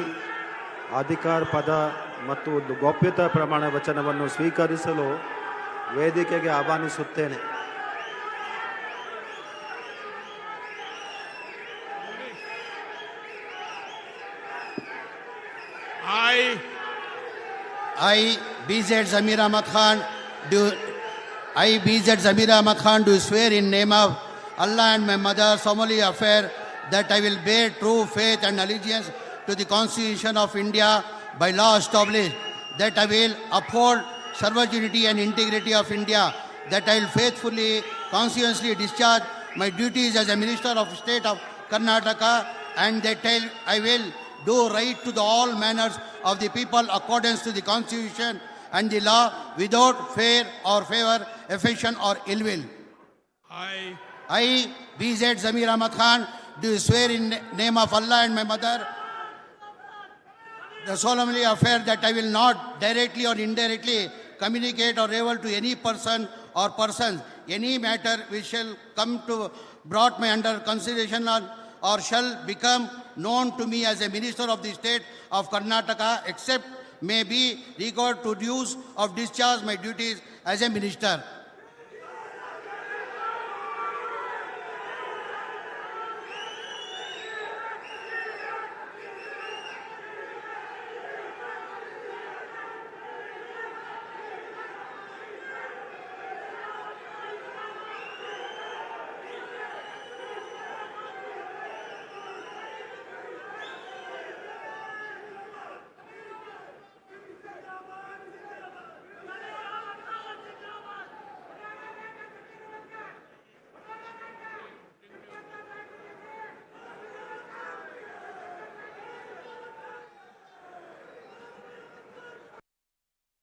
ಅಧಿಕಾರ ಪದ ಮತ್ತು ಗೌಪ್ಯತಾ ಪ್ರಮಾಣ ವಚನವನ್ನು ಸ್ವೀಕರಿಸಲು ವೇದಿಕೆಗೆ ಆಹ್ವಾನಿಸುತ್ತೇನೆ. I, BZ Zamir Ahmad Khan, do swear in name of Allah and my mother solemnly affirm that I will bear true faith and allegiance to the Constitution of India by law established, that I will uphold sovereignty and integrity of India, that I will faithfully, conscientiously discharge my duties as a Minister of State of Karnataka, and that I will do right to all manners of the people according to the Constitution and the law without fear or favor, affection or ill will. I, BZ Zamir Ahmad Khan, do swear in name of Allah and my mother, solemnly affirm that I will not directly or indirectly communicate or reveal to any person or persons any matter which shall come to brought me under consideration or shall become known to me as a Minister of the State of Karnataka, except may be regard to dues of discharge my duties as a Minister.